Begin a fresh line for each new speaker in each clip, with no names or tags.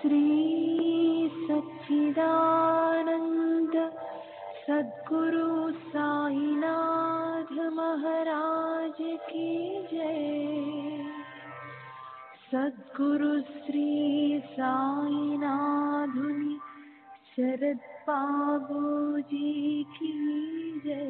श्री सच्चिदानंद सद्गुरु साईनाथ महाराज की जय। सद्गुरु श्री साईनाथुनि शरद बाबू जी की जय।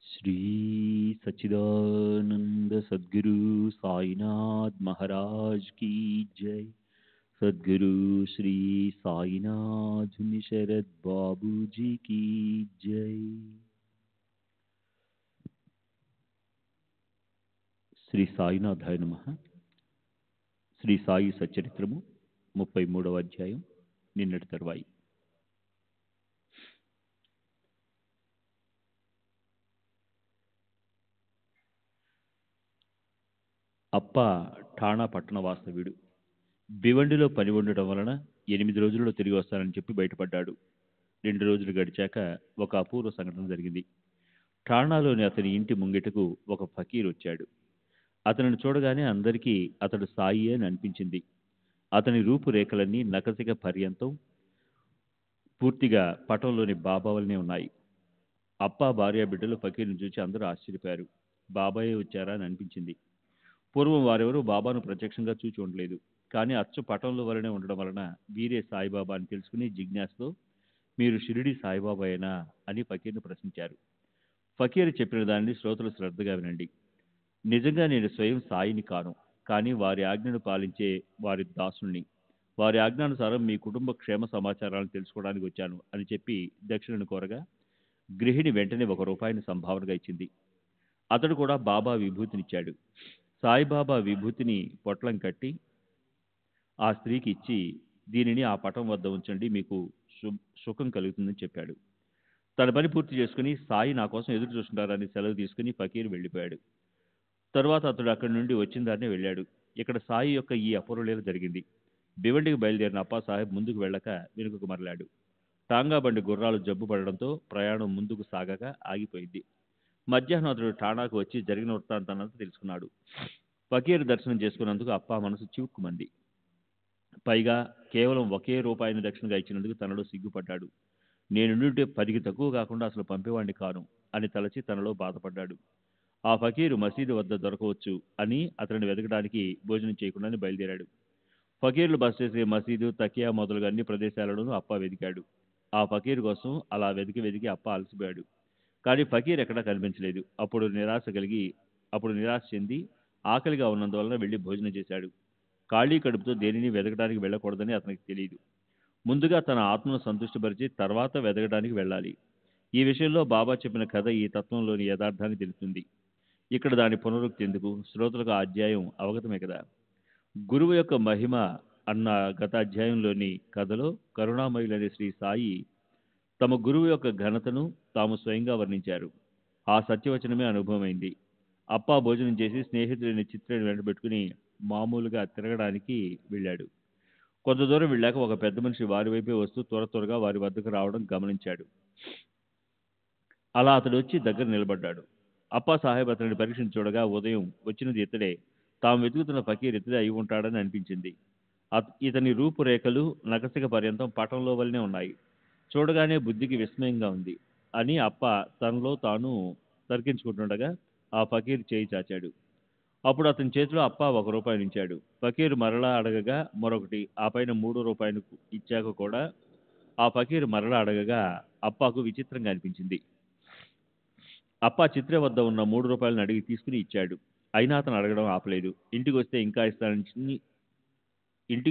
श्री सच्चिदानंद सद्गुरु साईनाथ महाराज की जय। सद्गुरु श्री साईनाथ शरद बाबू जी की जय। శ్రీ సాయినాథాయ నమః. శ్రీ సాయి సచ్చరిత్రము 33వ అధ్యాయం నిన్నటి తర్వాయి. అప్ప ఠాణా పట్టణ వాస్తవ్యుడు. భివండిలో పని ఉండటం వలన 8 రోజుల్లో తిరిగి వస్తానని చెప్పి బయటపడ్డాడు. 2 రోజులు గడిచాక ఒక అపూర్వ సంఘటన జరిగింది. ఠాణాలోని అతని ఇంటి ముంగిటకు ఒక ఫకీర్ వచ్చాడు. అతనిని చూడగానే అందరికీ అతడు సాయి అని అనిపించింది. అతని రూపురేఖలన్నీ నకసిక పర్యంతం పూర్తిగా పటంలోని బాబా వలనే ఉన్నాయి. అప్ప భార్య బిడ్డలు ఫకీర్ని చూసి అందరూ ఆశ్చర్యపోయారు. బాబాయే వచ్చారా అని అనిపించింది. పూర్వం వారెవరూ బాబాను ప్రత్యక్షంగా చూచి ఉండలేదు. కానీ అచ్చు పటంలో వలనే ఉండడం వలన వీరే సాయిబాబా అని తెలుసుకుని జిజ్ఞాసతో మీరు షిరిడి సాయిబాబాయేనా అని ఫకీర్ను ప్రశ్నించారు. ఫకీరు చెప్పిన దానిని శ్రోతలు శ్రద్ధగా వినండి. నిజంగా నేను స్వయం సాయిని కాను, కానీ వారి ఆజ్ఞను పాలించే వారి దాసుణ్ణి. వారి ఆజ్ఞానుసారం మీ కుటుంబ క్షేమ సమాచారాలను తెలుసుకోవడానికి వచ్చాను అని చెప్పి దక్షిణను కోరగా గృహిణి వెంటనే ₹1 సంభావనగా ఇచ్చింది. అతడు కూడా బాబా విభూతినిచ్చాడు. సాయిబాబా విభూతిని పొట్లం కట్టి ఆ స్త్రీకి ఇచ్చి, దీనిని ఆ పటం వద్ద ఉంచండి, మీకు సుఖం కలుగుతుందని చెప్పాడు. తన పని పూర్తి చేసుకుని సాయి నా కోసం ఎదురు చూస్తుంటారని సెలవు తీసుకుని ఫకీరు వెళ్ళిపోయాడు. తరువాత అతడు అక్కడి నుండి వచ్చిన దారినే వెళ్ళాడు. ఇక్కడ సాయి యొక్క ఈ అపూర్వలీల జరిగింది. భివండికి బయలుదేరిన అప్పాసాహెబ్ ముందుకు వెళ్ళక వెనుకకు మరలాడు. టాంగా బండి గుర్రాలు జబ్బు పడడంతో ప్రయాణం ముందుకు సాగక ఆగిపోయింది. మధ్యాహ్నం అతడు ఠాణాకు వచ్చి జరిగిన వృత్తాంతానంతా తెలుసుకున్నాడు. ఫకీరు దర్శనం చేసుకున్నందుకు అప్పా మనసు చివుక్కుమంది. పైగా కేవలం ₹1 దక్షిణగా ఇచ్చినందుకు తనలో సిగ్గుపడ్డాడు. నేను నుండి 10కి తక్కువ కాకుండా అసలు పంపేవాణ్ణి కాను అని తలచి తనలో బాధపడ్డాడు. ఆ ఫకీరు మసీదు వద్ద దొరకవచ్చు అని అతనిని వెతకడానికి భోజనం చేయకుండానే బయలుదేరాడు. ఫకీర్లు బస చేసే మసీదు, తకియా మొదలుగా అన్ని ప్రదేశాలలోనూ అప్పా వెతికాడు. ఆ ఫకీరు కోసం అలా వెతికి అప్పా అలసిపోయాడు. కానీ ఫకీర్ ఎక్కడా కనిపించలేదు. అప్పుడు నిరాశ చెంది ఆకలిగా ఉన్నందువలన వెళ్ళి భోజనం చేశాడు. ఖాళీ కడుపుతో దేనిని వెతకడానికి వెళ్ళకూడదని అతనికి తెలియదు. ముందుగా తన ఆత్మను సంతృష్టిపరిచి తర్వాత వెతకడానికి వెళ్ళాలి. ఈ విషయంలో బాబా చెప్పిన కథ ఈ తత్వంలోని యథార్థాన్ని తెలుపుతుంది. ఇక్కడ దాని పునరుక్తి ఎందుకు? శ్రోతలకు ఆ అధ్యాయం అవగతమే కదా. గురువు యొక్క మహిమ అన్న గత అధ్యాయంలోని కథలో కరుణామయులైన శ్రీ సాయి తమ గురువు యొక్క ఘనతను తాము స్వయంగా వర్ణించారు. ఆ సత్యవచనమే అనుభవమైంది. అప్పా భోజనం చేసి స్నేహితుడిని చిత్రని వెంటబెట్టుకుని మామూలుగా తిరగడానికి వెళ్ళాడు. కొంత దూరం వెళ్ళాక ఒక పెద్ద మనిషి వారి వైపే వస్తూ త్వరగా వారి వద్దకు రావడం గమనించాడు. అలా అతడు వచ్చి దగ్గర నిలబడ్డాడు. అప్పా సాహెబ్ అతనిని పరీక్షించి చూడగా ఉదయం వచ్చినది ఇతడే, తాము వెతుకుతున్న ఫకీర్ ఇతడే అయి ఉంటాడని అనిపించింది. ఇతని రూపురేఖలు నకసిక పర్యంతం పటంలో వల్లనే ఉన్నాయి. చూడగానే బుద్ధికి విస్మయంగా ఉంది అని అప్ప తనలో తాను తర్కించుకుంటుండగా ఆ ఫకీర్ చేయి చాచాడు. అప్పుడు అతని చేతిలో అప్ప ₹1 ఇచ్చాడు. ఫకీర్ మరలా అడగగా మరొకటి, ఆ పైన ₹3 ఇచ్చాక కూడా ఆ ఫకీర్ మరలా అడగగా అప్పాకు విచిత్రంగా అనిపించింది. అప్ప చిత్ర వద్ద ఉన్న ₹3 అడిగి తీసుకుని ఇచ్చాడు. అయినా అతను అడగడం ఆపలేదు. ఇంటికి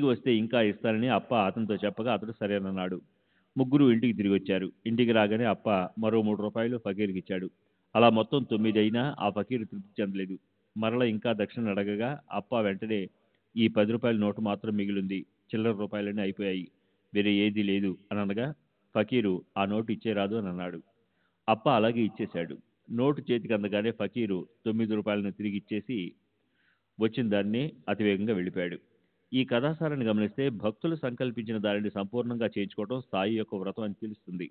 వస్తే ఇంకా ఇస్తానని అప్ప అతనితో చెప్పగా అతడు సరేనన్నాడు. ముగ్గురు ఇంటికి తిరిగి వచ్చారు. ఇంటికి రాగానే అప్ప మరో ₹3 ఫకీర్కి ఇచ్చాడు. అలా మొత్తం 9 అయినా ఆ ఫకీరు తృప్తి చెందలేదు. మరల ఇంకా దక్షిణ అడగగా అప్ప వెంటనే ఈ ₹10 నోటు మాత్రం మిగిలింది, చిల్లర రూపాయలన్నీ అయిపోయాయి, వేరే ఏదీ లేదు అని అనగా ఫకీరు ఆ నోటు ఇచ్చేరాదు అని అన్నాడు. అప్ప అలాగే ఇచ్చేశాడు. నోటు చేతికి అందగానే ఫకీరు ₹9 తిరిగి ఇచ్చేసి వచ్చిన దాన్నే అతివేగంగా వెళ్ళిపోయాడు. ఈ కథాసారాన్ని గమనిస్తే భక్తులు సంకల్పించిన దానిని సంపూర్ణంగా చేయించుకోవడం సాయి యొక్క వ్రతం అని తెలుస్తుంది.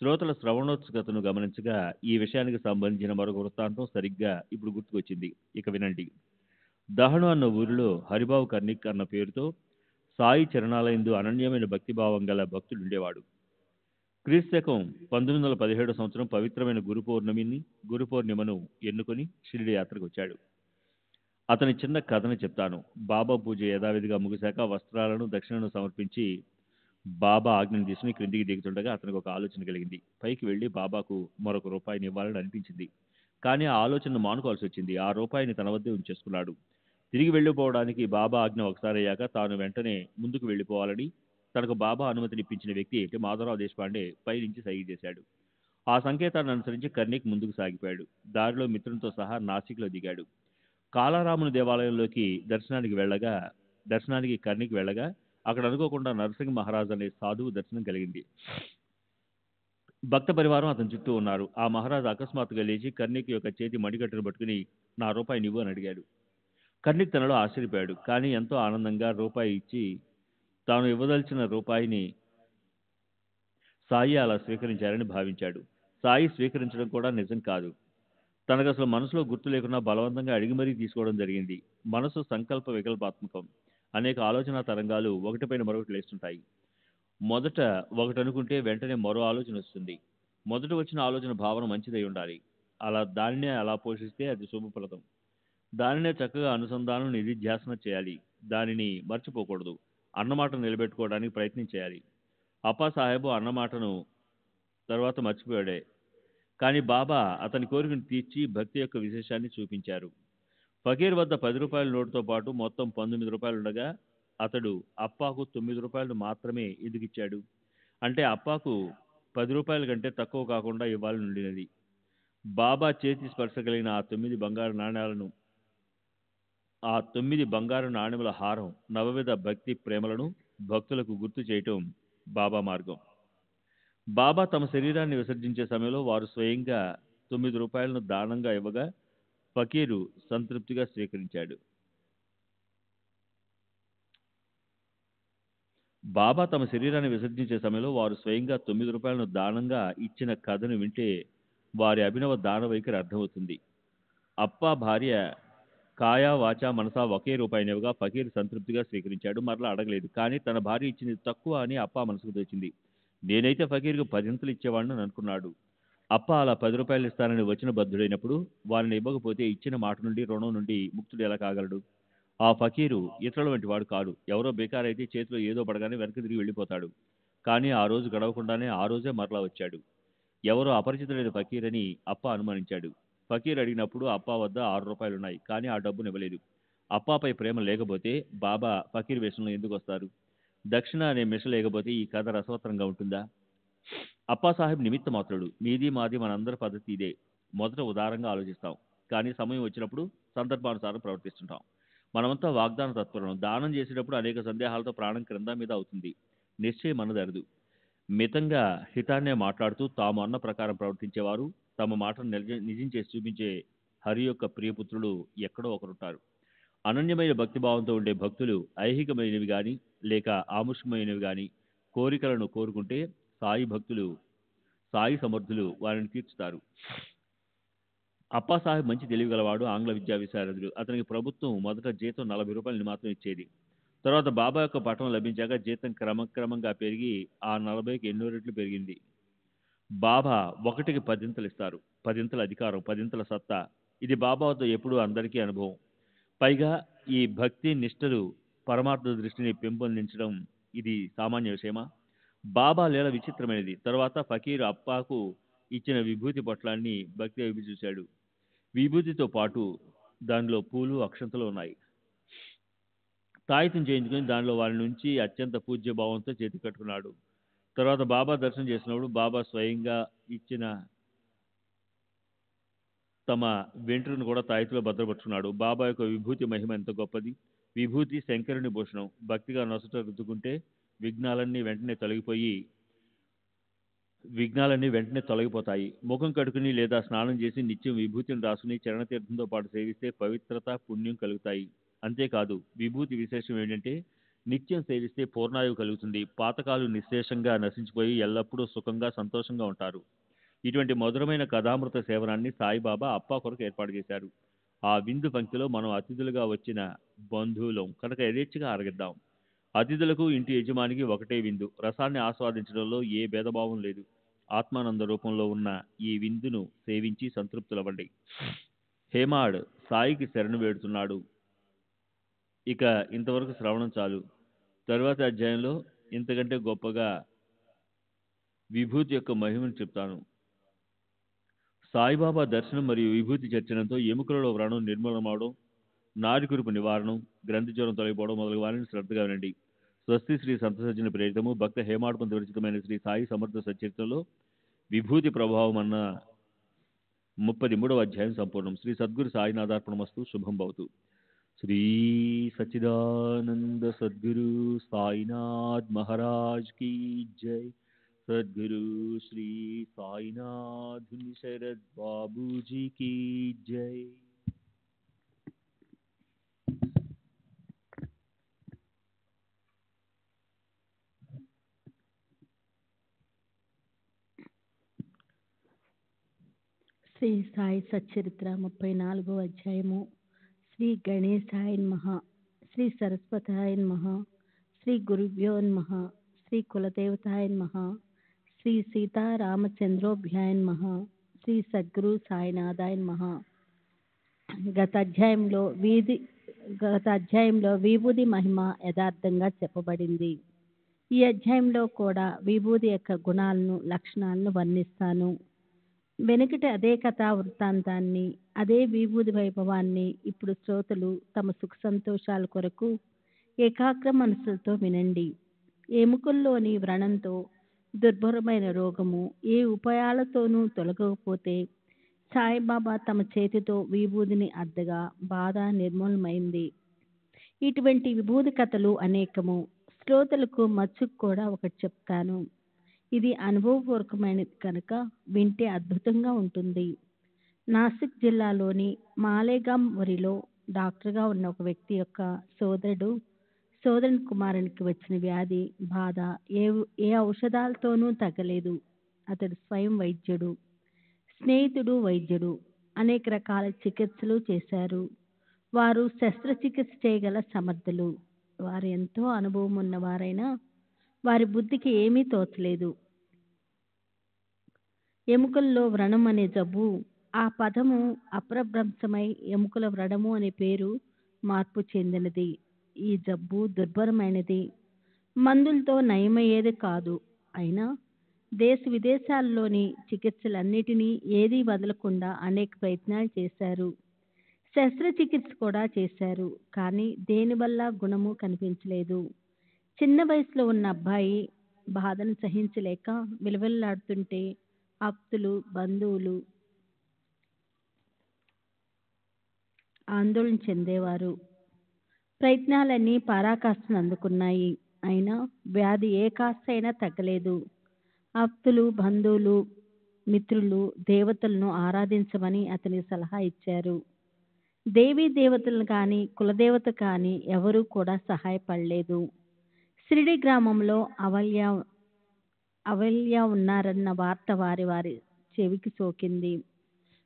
శ్రోతల శ్రవణోత్సుకతను గమనించగా ఈ విషయానికి సంబంధించిన మరొక వృత్తాంతం సరిగ్గా ఇప్పుడు గుర్తుకొచ్చింది. ఇక వినండి. దహను అన్న ఊరిలో హరిబాబు కర్ణిక్ అన్న పేరుతో సాయి చరణాలయందు అనన్యమైన భక్తిభావం గల భక్తుడుండేవాడు. క్రీస్తకం 1917 పవిత్రమైన గురు పౌర్ణిమను ఎన్నుకొని షిరిడి యాత్రకు వచ్చాడు. అతని చిన్న కథను చెప్తాను. బాబా పూజ యథావిధిగా ముగిశాక వస్త్రాలను దక్షిణను సమర్పించి బాబా ఆజ్ఞను తీసుకుని క్రిందికి దిగుతుండగా అతనికి ఒక ఆలోచన కలిగింది. పైకి వెళ్లి బాబాకు మరొక ₹1 ఇవ్వాలని అనిపించింది. కానీ ఆ ఆలోచనను మానుకోవాల్సి వచ్చింది. ఆ ₹1 తన వద్దే ఉంచేసుకున్నాడు. తిరిగి వెళ్ళిపోవడానికి బాబా ఆజ్ఞ ఒకసారి అయ్యాక తాను వెంటనే ముందుకు వెళ్ళిపోవాలని తనకు బాబా అనుమతిని ఇప్పించిన వ్యక్తి ఏంటి మాధవరావు దేశపాండే పైనుంచి సైగ చేశాడు. ఆ సంకేతాన్ని అనుసరించి కర్ణిక్ ముందుకు సాగిపోయాడు. దారిలో మిత్రునితో సహా నాసిక్లో దిగాడు. కాలారాముని దేవాలయంలోకి దర్శనానికి కర్ణిక్ వెళ్ళగా అక్కడ అనుకోకుండా నరసింహ మహారాజ్ అనే సాధువు దర్శనం కలిగింది. భక్త పరివారం అతని చుట్టూ ఉన్నారు. ఆ మహారాజు అకస్మాత్తుగా లేచి కర్ణిక్ యొక్క చేతి మడికట్టును పట్టుకుని నా ₹1 ఇవ్వు అని అడిగాడు. కర్ణిక్ తనలో ఆశ్చర్యపోయాడు. కానీ ఎంతో ఆనందంగా ₹1 ఇచ్చి తాను ఇవ్వదలిచిన ₹1ని సాయి అలా స్వీకరించారని భావించాడు. సాయి స్వీకరించడం కూడా నిజం కాదు. తనకు అసలు మనసులో గుర్తు లేకుండా బలవంతంగా అడిగి మరీ తీసుకోవడం జరిగింది. మనసు సంకల్ప వికల్పాత్మకం. అనేక ఆలోచన తరంగాలు ఒకటిపైన మరొకటి లేస్తుంటాయి. మొదట ఒకటి అనుకుంటే వెంటనే మరో ఆలోచన వస్తుంది. మొదట వచ్చిన ఆలోచన భావన మంచిదై ఉండాలి. దానినే అలా పోషిస్తే అది శుభప్రదం. దానినే చక్కగా అనుసంధానం నిధిధ్యాసన చేయాలి. దానిని మర్చిపోకూడదు. అన్నమాట నిలబెట్టుకోవడానికి ప్రయత్నం చేయాలి. అప్పా సాహెబు అన్నమాటను తర్వాత మర్చిపోయాడే. కానీ బాబా అతని కోరికను తీర్చి భక్తి యొక్క విశేషాన్ని చూపించారు. ఫకీర్ వద్ద 10 రూపాయల నోటుతో పాటు మొత్తం 19 రూపాయలు ఉండగా అతడు అప్పాకు 9 రూపాయలు మాత్రమే ఎందుకు ఇచ్చాడు? అంటే అప్పాకు 10 రూపాయల కంటే తక్కువ కాకుండా ఇవ్వాలని ఉండినది. బాబా చేతి స్పర్శ కలిగిన ఆ 9 బంగారు నాణ్యాలను, ఆ 9 బంగారు నాణెముల హారం నవవిధ భక్తి ప్రేమలను భక్తులకు గుర్తు చేయటం బాబా మార్గం. బాబా తమ శరీరాన్ని విసర్జించే సమయంలో వారు స్వయంగా 9 రూపాయలను దానంగా ఇవ్వగా ఫకీరు సంతృప్తిగా స్వీకరించాడు. బాబా తమ శరీరాన్ని విసర్జించే సమయంలో వారు స్వయంగా 9 రూపాయలను దానంగా ఇచ్చిన కథను వింటే వారి అభినవ దాన వైఖరి అర్థమవుతుంది. అప్పా భార్య కాయా వాచా మనసా ఒకే రూపాయినివ్వగా ఫకీర్ సంతృప్తిగా స్వీకరించాడు. మరలా అడగలేదు. కానీ తన భార్య ఇచ్చింది తక్కువ అని అప్పా మనసుకు తోచింది. నేనైతే ఫకీర్కు 10 ఇచ్చేవాడిని అనుకున్నాడు. అప్ప అలా 10 రూపాయలు ఇస్తానని వచ్చిన బద్ధుడైనప్పుడు వారిని ఇవ్వకపోతే ఇచ్చిన మాట నుండి రుణం నుండి ముక్తుడు ఎలా కాగలడు? ఆ ఫకీరు ఇతరుల వంటి వాడు కాడు. ఎవరో బేకారైతే చేతిలో ఏదో పడగానే వెనక్కి తిరిగి వెళ్ళిపోతాడు. కానీ ఆ రోజు గడవకుండానే ఆ రోజే మరలా వచ్చాడు. ఎవరో అపరిచితుడైన ఫకీర్ అని అప్ప అనుమానించాడు. ఫకీర్ అడిగినప్పుడు అప్పా వద్ద 6 రూపాయలున్నాయి. కానీ ఆ డబ్బును ఇవ్వలేదు. అప్పాపై ప్రేమ లేకపోతే బాబా ఫకీర్ వేషంలో ఎందుకు వస్తారు? దక్షిణ అనే మిష లేకపోతే ఈ కథ రసవత్తరంగా ఉంటుందా? అప్పా సాహెబ్ నిమిత్త మాత్రుడు. మీది మాది మనందరి పద్ధతి ఇదే. మొదట ఉదారంగా ఆలోచిస్తాం. కానీ సమయం వచ్చినప్పుడు సందర్భానుసారం ప్రవర్తిస్తుంటాం. మనమంతా వాగ్దాన తత్పరం. దానం చేసేటప్పుడు అనేక సందేహాలతో ప్రాణం క్రింద మీద అవుతుంది. నిశ్చయం అన్నదరదు. మితంగా హితాన్నే మాట్లాడుతూ తాము అన్న ప్రకారం ప్రవర్తించేవారు, తమ మాటను నిజం చేసి చూపించే హరి యొక్క ప్రియపుత్రులు ఎక్కడో ఒకరుంటారు. అనన్యమైన భక్తిభావంతో ఉండే భక్తులు ఐహికమైనవి గాని లేక ఆముష్కమైనవి గాని కోరికలను కోరుకుంటే సాయి భక్తులు, సాయి సమర్థులు వారిని తీర్చుతారు. అప్పా సాహెబ్ మంచి తెలివిగలవాడు. ఆంగ్ల విద్యా విశారదుడు. అతనికి ప్రభుత్వం మొదట జీతం 40 రూపాయలని మాత్రం ఇచ్చేది. తర్వాత బాబా యొక్క పట్టణం లభించాక జీతం క్రమక్రమంగా పెరిగి ఆ 40కి ఎన్నో రెట్లు పెరిగింది. బాబా ఒకటికి 10 ఇస్తారు. 10 అధికారం, 10 సత్తా. ఇది బాబా వద్ద ఎప్పుడూ అందరికీ అనుభవం. పైగా ఈ భక్తి నిష్ఠలు పరమార్థ దృష్టిని పెంపొందించడం ఇది సామాన్య విషయమా? బాబా లీల విచిత్రమైనది. తర్వాత ఫకీరు అప్పాకు ఇచ్చిన విభూతి పొట్లాన్ని భక్తి వైపు చూశాడు. విభూతితో పాటు దానిలో పూలు, అక్షంతలు ఉన్నాయి. తాయితం చేయించుకుని దానిలో వారి నుంచి అత్యంత పూజ్య భావంతో చేతి కట్టుకున్నాడు. తర్వాత బాబా దర్శనం చేసినప్పుడు బాబా స్వయంగా ఇచ్చిన తమ వెంట్రును కూడా తాయితులో భద్రపరుచుకున్నాడు. బాబా యొక్క విభూతి మహిమ ఎంత గొప్పది! విభూతి శంకరుని భూషణం. భక్తిగా నొసట రుద్దుకుంటే విఘ్నాలన్నీ వెంటనే తొలగిపోతాయి. ముఖం కడుకుని లేదా స్నానం చేసి నిత్యం విభూతిని రాసుకుని చరణతీర్థంతో పాటు సేవిస్తే పవిత్రత, పుణ్యం కలుగుతాయి. అంతేకాదు విభూతి విశేషం ఏంటంటే నిత్యం సేవిస్తే పూర్ణాయువు కలుగుతుంది. పాతకాలు నిశ్శేషంగా నశించిపోయి ఎల్లప్పుడూ సుఖంగా, సంతోషంగా ఉంటారు. ఇటువంటి మధురమైన కథామృత సేవనాన్ని సాయిబాబా అప్పా కొరకు ఏర్పాటు చేశారు. ఆ విందు పంక్తిలో మనం అతిథులుగా వచ్చిన బంధువులం కనుక యథేచ్ఛగా ఆరగిద్దాం. అతిథులకు ఇంటి యజమానికి ఒకటే విందు. రసాన్ని ఆస్వాదించడంలో ఏ భేదభావం లేదు. ఆత్మానంద రూపంలో ఉన్న ఈ విందును సేవించి సంతృప్తులవ్వండి. హేమాడ్ సాయికి శరణు వేడుతున్నాడు. ఇక ఇంతవరకు శ్రవణం చాలు. తరువాతి అధ్యాయంలో ఇంతకంటే గొప్పగా విభూతి యొక్క మహిమను చెప్తాను. సాయిబాబా దర్శనం మరియు విభూతి చర్చనంతో ఎముకలలో వ్రణం నిర్మూలమవడం, నారికురుపు నివారణం, గ్రంథి జ్వరం తొలగిపోవడం మొదలగు వారిని శ్రద్ధగా వినండి. స్వస్తి శ్రీ సంతసజ్జన ప్రేరితము భక్త హేమాడ్పంత విరచితమైన శ్రీ సాయి సమర్థ సచరిత్రలో విభూతి ప్రభావం అన్న 33వ అధ్యాయం సంపూర్ణం. శ్రీ సద్గురు సాయినాథార్పణమస్తు. శుభం భవతు. శ్రీ సచ్చిదానంద సద్గురు సాయినాథ్ మహారాజ్ की जय. सद्गुरु श्री साईनाथ शरद बाबू जी की जय.
శ్రీ సాయి సచ్చరిత్ర 34వ అధ్యాయము. శ్రీ గణేశాయ నమః, శ్రీ సరస్వతాయ నమః, శ్రీ గురుభ్యో నమః, శ్రీ కులదేవతాయ నమః, శ్రీ సీతారామచంద్రోభ్యాయ నమః, శ్రీ సద్గురు సాయినాథాయ నమః. గత అధ్యాయంలో విభూది మహిమ యథార్థంగా చెప్పబడింది. ఈ అధ్యాయంలో కూడా విభూది యొక్క గుణాలను, లక్షణాలను వర్ణిస్తాను. వెనుకటి అదే కథా వృత్తాంతాన్ని, అదే విభూది వైభవాన్ని ఇప్పుడు శ్రోతలు తమ సుఖ సంతోషాల కొరకు ఏకాగ్ర మనసులతో వినండి. ఎముకల్లోని వ్రణంతో దుర్భరమైన రోగము ఏ ఉపాయాలతోనూ తొలగకపోతే సాయిబాబా తమ చేతితో విభూదిని అద్దగా బాధ నిర్మూలమైంది. ఇటువంటి విభూది కథలు అనేకము. శ్రోతలకు మచ్చుకు కూడా ఒకటి చెప్తాను. ఇది అనుభవపూర్వకమైనది కనుక వింటే అద్భుతంగా ఉంటుంది. నాసిక్ జిల్లాలోని మాలేగాం ఊరిలో డాక్టర్గా ఉన్న ఒక వ్యక్తి యొక్క సోదరుని కుమారునికి వచ్చిన వ్యాధి బాధ ఏ ఔషధాలతోనూ తగ్గలేదు. అతడు స్వయం వైద్యుడు, స్నేహితుడు వైద్యుడు. అనేక రకాల చికిత్సలు చేశారు. వారు శస్త్రచికిత్స చేయగల సమర్థులు. వారు ఎంతో అనుభవం ఉన్నవారైనా వారి బుద్ధికి ఏమీ తోచలేదు. ఎముకల్లో వ్రణం అనే జబ్బు, ఆ పదము అప్రభ్రంశమై ఎముకల వ్రణము అనే పేరు మార్పు చెందినది. ఈ జబ్బు దుర్భరమైనది, మందులతో నయమయ్యేది కాదు. అయినా దేశ విదేశాల్లోని చికిత్సలన్నిటినీ ఏదీ వదలకుండా అనేక ప్రయత్నాలు చేశారు. శస్త్రచికిత్స కూడా చేశారు. కానీ దేనివల్ల గుణము కనిపించలేదు. చిన్న వయసులో ఉన్న అబ్బాయి బాధను సహించలేక విలవిల్లాడుతుంటే ఆప్తులు, బంధువులు ఆందోళన చెందేవారు. ప్రయత్నాలన్నీ పరాకాష్ఠను అందుకున్నాయి. అయినా వ్యాధి ఏ కాస్తైనా తగ్గలేదు. ఆప్తులు, బంధువులు, మిత్రులు దేవతలను ఆరాధించమని అతనికి సలహా ఇచ్చారు. దేవీ దేవతలను కానీ కులదేవత కానీ ఎవరూ కూడా సహాయపడలేదు. షిరిడి గ్రామంలో అవల్య ఉన్నారన్న వార్త వారి చెవికి సోకింది.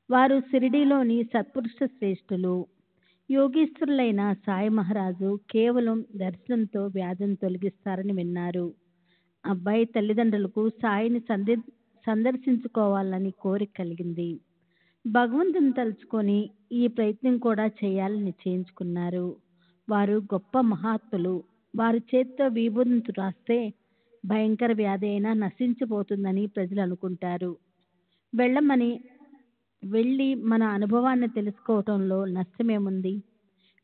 వారు షిరిడిలోని సత్పురుష శ్రేష్ఠులు, యోగీశ్వరులైన సాయి మహారాజు కేవలం దర్శనంతో వ్యాధిని తొలగిస్తారని విన్నారు. అబ్బాయి తల్లిదండ్రులకు సాయిని సందర్శించుకోవాలని కోరిక కలిగింది. భగవంతుని తలుచుకొని ఈ ప్రయత్నం కూడా చేయాలని నిశ్చయించుకున్నారు. వారు గొప్ప మహాత్ములు. వారి చేతితో విభూతిని రాస్తే భయంకర వ్యాధి అయినా నశించిపోతుందని ప్రజలు అనుకుంటారు. వెళ్ళి మన అనుభవాన్ని తెలుసుకోవటంలో నష్టమేముంది?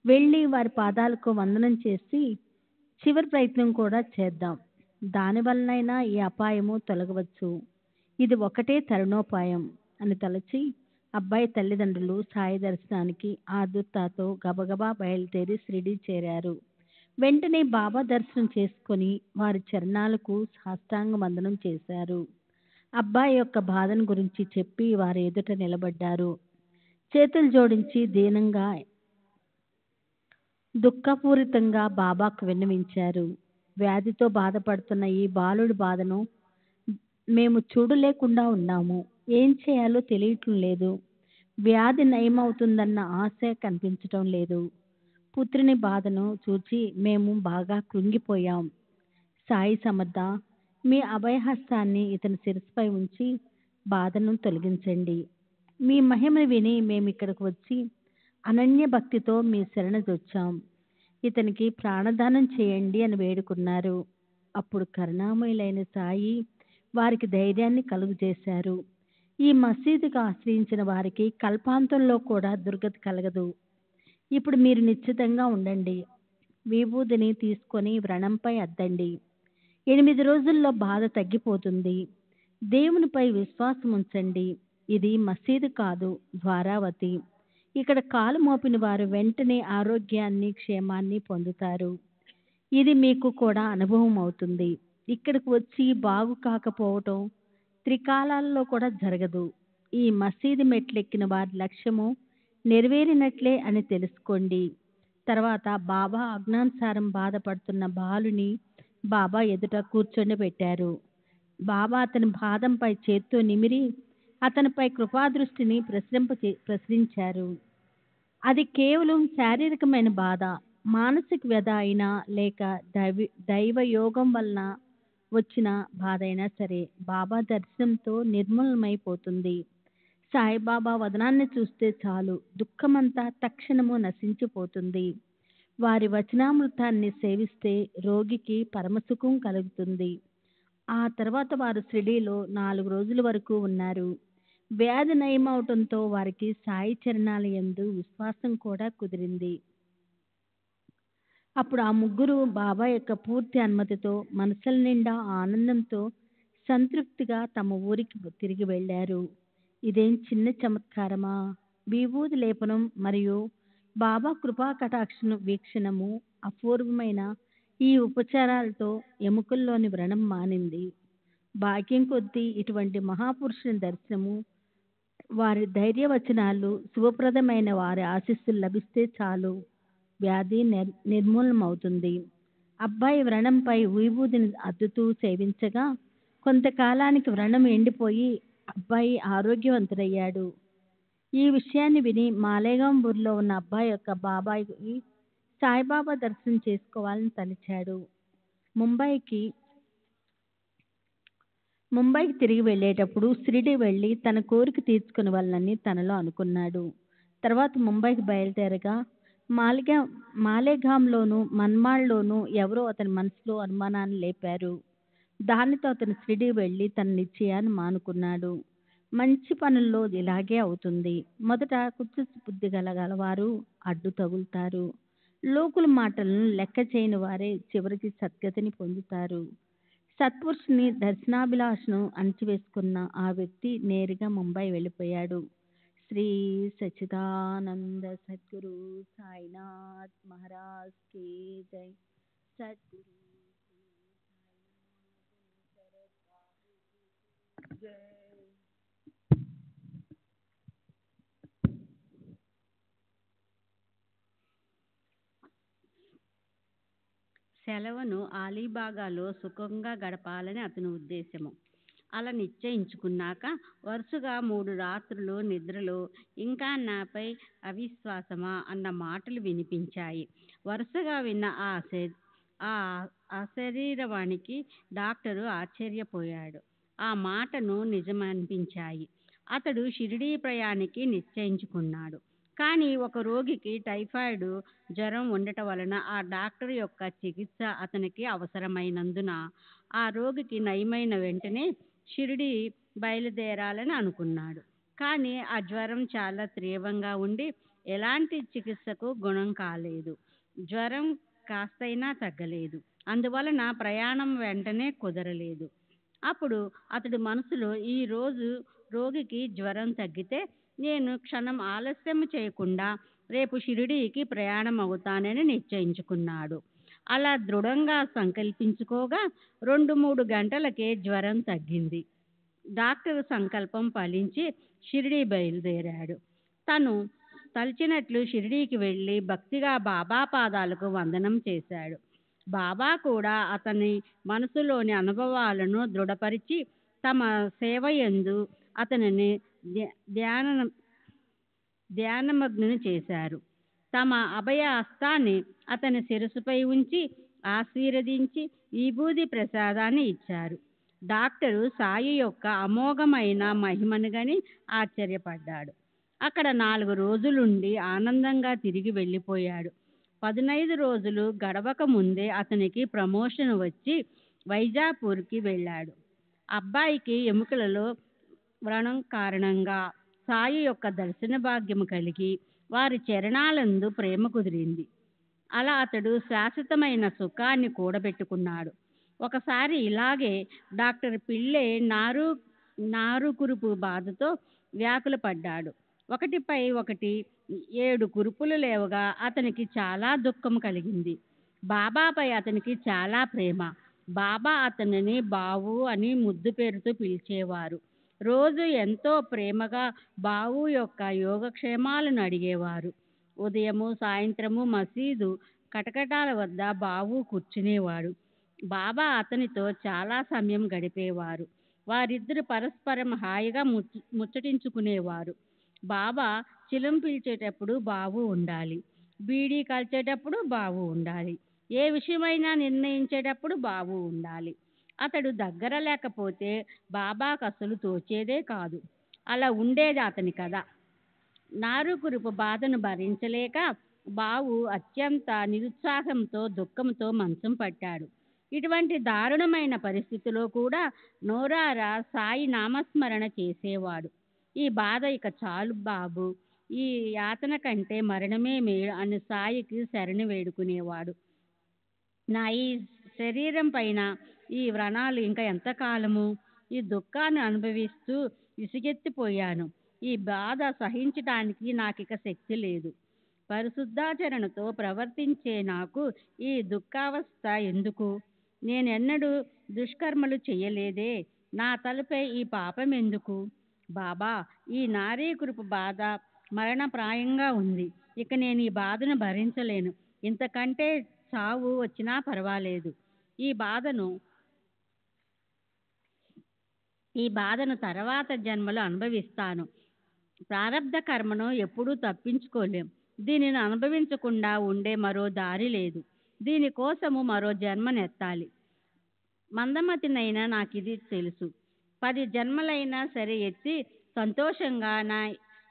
వెళ్ళి వారి పాదాలకు వందనం చేసి చివరి ప్రయత్నం కూడా చేద్దాం. దానివల్లనైనా ఈ అపాయము తొలగవచ్చు. ఇది ఒకటే తరుణోపాయం అని తలచి అబ్బాయి తల్లిదండ్రులు సాయి దర్శనానికి ఆదుర్తాతో గబగబా బయలుదేరి షిరిడి చేరారు. వెంటనే బాబా దర్శనం చేసుకొని వారి చరణాలకు సాష్టాంగ వందనం చేశారు. అబ్బాయి యొక్క బాధను గురించి చెప్పి వారి ఎదుట నిలబడ్డారు. చేతులు జోడించి దీనంగా దుఃఖపూరితంగా బాబాకు విన్నవించారు. వ్యాధితో బాధపడుతున్న ఈ బాలుడి బాధను మేము చూడలేకుండా ఉన్నాము. ఏం చేయాలో తెలియటం లేదు. వ్యాధి నయమవుతుందన్న ఆశ కనిపించటం లేదు. పుత్రుని బాధను చూచి మేము బాగా కృంగిపోయాం. సాయి సమర్థ, మీ అభయహస్తాన్ని ఇతని శిరస్సుపై ఉంచి బాధను తొలగించండి. మీ మహిమను విని మేము ఇక్కడికి వచ్చి అనన్య భక్తితో మీ శరణొచ్చాం. ఇతనికి ప్రాణదానం చేయండి అని వేడుకున్నారు. అప్పుడు కరుణామయులైన సాయి వారికి ధైర్యాన్ని కలుగజేశారు. ఈ మసీదుకు ఆశ్రయించిన వారికి కల్పాంతంలో కూడా దుర్గతి కలగదు. ఇప్పుడు మీరు నిశ్చితంగా ఉండండి. విభూదిని తీసుకొని వ్రణంపై అద్దండి. 8 రోజుల్లో బాధ తగ్గిపోతుంది. దేవునిపై విశ్వాసం ఉంచండి. ఇది మసీదు కాదు, ద్వారావతి. ఇక్కడ కాలు మోపిన వారు వెంటనే ఆరోగ్యాన్ని, క్షేమాన్ని పొందుతారు. ఇది మీకు కూడా అనుభవం అవుతుంది. ఇక్కడికి వచ్చి బాగు కాకపోవటం త్రికాలాల్లో కూడా జరగదు. ఈ మసీదు మెట్లెక్కిన వారి లక్ష్యము నెరవేరినట్లే అని తెలుసుకోండి. తర్వాత బాబా ఆజ్ఞానుసారం బాధపడుతున్న బాలుని బాబా ఎదుట కూర్చొని బాబా అతని పాదంపై చేత్తో నిమిరి అతనిపై కృపాదృష్టిని ప్రసరించారు. అది కేవలం శారీరకమైన బాధ, మానసిక వ్యధ అయినా లేక దైవయోగం వలన వచ్చిన బాధ అయినా సరే బాబా దర్శనంతో నిర్మూలమైపోతుంది. సాయిబాబా వదనాన్ని చూస్తే చాలు దుఃఖమంతా తక్షణము నశించిపోతుంది. వారి వచనామృతాన్ని సేవిస్తే రోగికి పరమసుఖం కలుగుతుంది. ఆ తర్వాత వారు షిరిడీలో 4 రోజుల వరకు ఉన్నారు. వ్యాధి నయమవటంతో వారికి సాయి చరణాల యందు విశ్వాసం కూడా కుదిరింది. అప్పుడు ఆ ముగ్గురు బాబా యొక్క పూర్తి అనుమతితో మనసుల నిండా ఆనందంతో సంతృప్తిగా తమ ఊరికి తిరిగి వెళ్ళారు. ఇదేం చిన్న చమత్కారమా? విభూది లేపనం మరియు బాబా కృపా కటాక్షను వీక్షణము అపూర్వమైన ఈ ఉపచారాలతో ఎముకల్లోని వ్రణం మానింది. భాగ్యం కొద్దీ ఇటువంటి మహాపురుషుని దర్శనము, వారి ధైర్యవచనాలు, శుభప్రదమైన వారి ఆశీస్సులు లభిస్తే చాలు, వ్యాధి నిర్మూలమవుతుంది. అబ్బాయి వ్రణంపై విభూదిని అద్దుతూ సేవించగా కొంతకాలానికి వ్రణం ఎండిపోయి అబ్బాయి ఆరోగ్యవంతుడయ్యాడు. ఈ విషయాన్ని విని మాలేగాం ఊరిలో ఉన్న అబ్బాయి యొక్క బాబాయి సాయిబాబా దర్శనం చేసుకోవాలని తలిచాడు. ముంబైకి తిరిగి వెళ్ళేటప్పుడు షిరిడి వెళ్ళి తన కోరిక తీర్చుకుని వాళ్ళని తనలో అనుకున్నాడు. తర్వాత ముంబైకి బయలుదేరగా మాలేగాంలోను మన్మాడ్లోనూ ఎవరో అతని మనసులో అనుమానాన్ని లేపారు. దానితో అతను షిరిడి వెళ్ళి తన నిశ్చయాన్ని మానుకున్నాడు. మంచి పనుల్లో ఇలాగే అవుతుంది. మొదట కుత్సిత బుద్ధి గలవారు అడ్డు తగులుతారు. లోకుల మాటలను లెక్క చేయని వారే చివరికి సద్గతిని పొందుతారు. సత్పురుషుని దర్శనాభిలాషను అణచివేసుకున్న ఆ వ్యక్తి నేరుగా ముంబై వెళ్ళిపోయాడు. శ్రీ సచ్చిదానంద సద్గురు సాయినాథ్ మహారాజ్ కి జై. సద్గురు జై.
సెలవును అలీబాగాలో సుఖంగా గడపాలని అతని ఉద్దేశము. అలా నిశ్చయించుకున్నాక వరుసగా 3 రాత్రులు నిద్రలో ఇంకా నాపై అవిశ్వాసమా అన్న మాటలు వినిపించాయి. వరుసగా విన్న ఆ అశరీరవాణికి డాక్టరు ఆశ్చర్యపోయాడు. ఆ మాటను నిజమనిపించాయి. అతడు షిరిడీ ప్రయాణానికి నిశ్చయించుకున్నాడు. కానీ ఒక రోగికి టైఫాయిడ్ జ్వరం ఉండటం వలన ఆ డాక్టర్ యొక్క చికిత్స అతనికి అవసరమైనందున ఆ రోగికి నయమైన వెంటనే షిరిడీ బయలుదేరాలని అనుకున్నాడు. కానీ ఆ జ్వరం చాలా తీవ్రంగా ఉండి ఎలాంటి చికిత్సకు గుణం కాలేదు. జ్వరం కాస్తైనా తగ్గలేదు. అందువలన ప్రయాణం వెంటనే కుదరలేదు. అప్పుడు అతడి మనసులో, ఈ రోజు రోగికి జ్వరం తగ్గితే నేను క్షణం ఆలస్యం చేయకుండా రేపు షిరిడీకి ప్రయాణం అవుతానని నిశ్చయించుకున్నాడు. అలా దృఢంగా సంకల్పించుకోగా 2-3 గంటలకే జ్వరం తగ్గింది. డాక్టర్ సంకల్పం ఫలించి షిరిడీ బయలుదేరాడు. తను తలిచినట్లు షిరిడీకి వెళ్ళి భక్తిగా బాబా పాదాలకు వందనం చేశాడు. బాబా కూడా అతని మనసులోని అనుభవాలను దృఢపరిచి తమ సేవయందు అతనిని ధ్యానమగ్నుని చేశారు. తమ అభయ హస్తాన్ని అతని శిరస్సుపై ఉంచి ఆశీర్వదించి విభూది ప్రసాదాన్ని ఇచ్చారు. డాక్టరు సాయి యొక్క అమోఘమైన మహిమను గని ఆశ్చర్యపడ్డాడు. అక్కడ 4 రోజులుండి ఆనందంగా తిరిగి వెళ్ళిపోయాడు. 15 రోజులు గడవక ముందే అతనికి ప్రమోషన్ వచ్చి వైజాపూర్కి వెళ్ళాడు. అబ్బాయికి ఎముకలలో వ్రణం కారణంగా సాయి యొక్క దర్శన భాగ్యము కలిగి వారి చరణాలందు ప్రేమ కుదిరింది. అలా అతడు శాశ్వతమైన సుఖాన్ని కూడబెట్టుకున్నాడు. ఒకసారి ఇలాగే డాక్టర్ పిళ్ళే నారు కురుపు బాధతో వ్యాకుల పడ్డాడు. ఒకటిపై ఒకటి 7 కురుపులు లేవగా అతనికి చాలా దుఃఖం కలిగింది. బాబాపై అతనికి చాలా ప్రేమ. బాబా అతనిని బావు అని ముద్దు పేరుతో పిలిచేవారు. రోజు ఎంతో ప్రేమగా బావు యొక్క యోగక్షేమాలను అడిగేవారు. ఉదయము సాయంత్రము మసీదు కటకటాల వద్ద బావు కూర్చునేవాడు. బాబా అతనితో చాలా సమయం గడిపేవారు. వారిద్దరు పరస్పరం హాయిగా ముచ్చటించుకునేవారు. బాబా చిలం పీల్చేటప్పుడు బావు ఉండాలి, బీడీ కాల్చేటప్పుడు బావు ఉండాలి, ఏ విషయమైనా నిర్ణయించేటప్పుడు బావు ఉండాలి. అతడు దగ్గర లేకపోతే బాబాకు అసలు తోచేదే కాదు. అలా ఉండేది అతని కథ. నారుకురుపు బాధను భరించలేక బావు అత్యంత నిరుత్సాహంతో దుఃఖంతో మంచం పట్టాడు. ఇటువంటి దారుణమైన పరిస్థితిలో కూడా నోరారా సాయి నామస్మరణ చేసేవాడు. ఈ బాధ ఇక చాలు బాబు, ఈ యాతన కంటే మరణమే మేలు అని సాయికి శరణి వేడుకునేవాడు. నా ఈ శరీరం పైన ఈ వ్రణాలు ఇంకా ఎంతకాలము? ఈ దుఃఖాన్ని అనుభవిస్తూ విసుగెత్తిపోయాను. ఈ బాధ సహించటానికి నాకిక శక్తి లేదు. పరిశుద్ధాచరణతో ప్రవర్తించే నాకు ఈ దుఃఖావస్థ ఎందుకు? నేనెన్నడూ దుష్కర్మలు చెయ్యలేదే, నా తలపై ఈ పాపం ఎందుకు? బాబా, ఈ నారీకృప బాధ మరణప్రాయంగా ఉంది. ఇక నేను ఈ బాధను భరించలేను. ఇంతకంటే చావు వచ్చినా పర్వాలేదు. ఈ బాధను తర్వాత జన్మలో అనుభవిస్తాను. ప్రారబ్ధ కర్మను ఎప్పుడూ తప్పించుకోలేం. దీనిని అనుభవించకుండా ఉండే మరో దారి లేదు. దీనికోసము మరో జన్మనెత్తాలి. మందమతినైనా నాకిది తెలుసు. 10 జన్మలైనా సరే ఎత్తి సంతోషంగా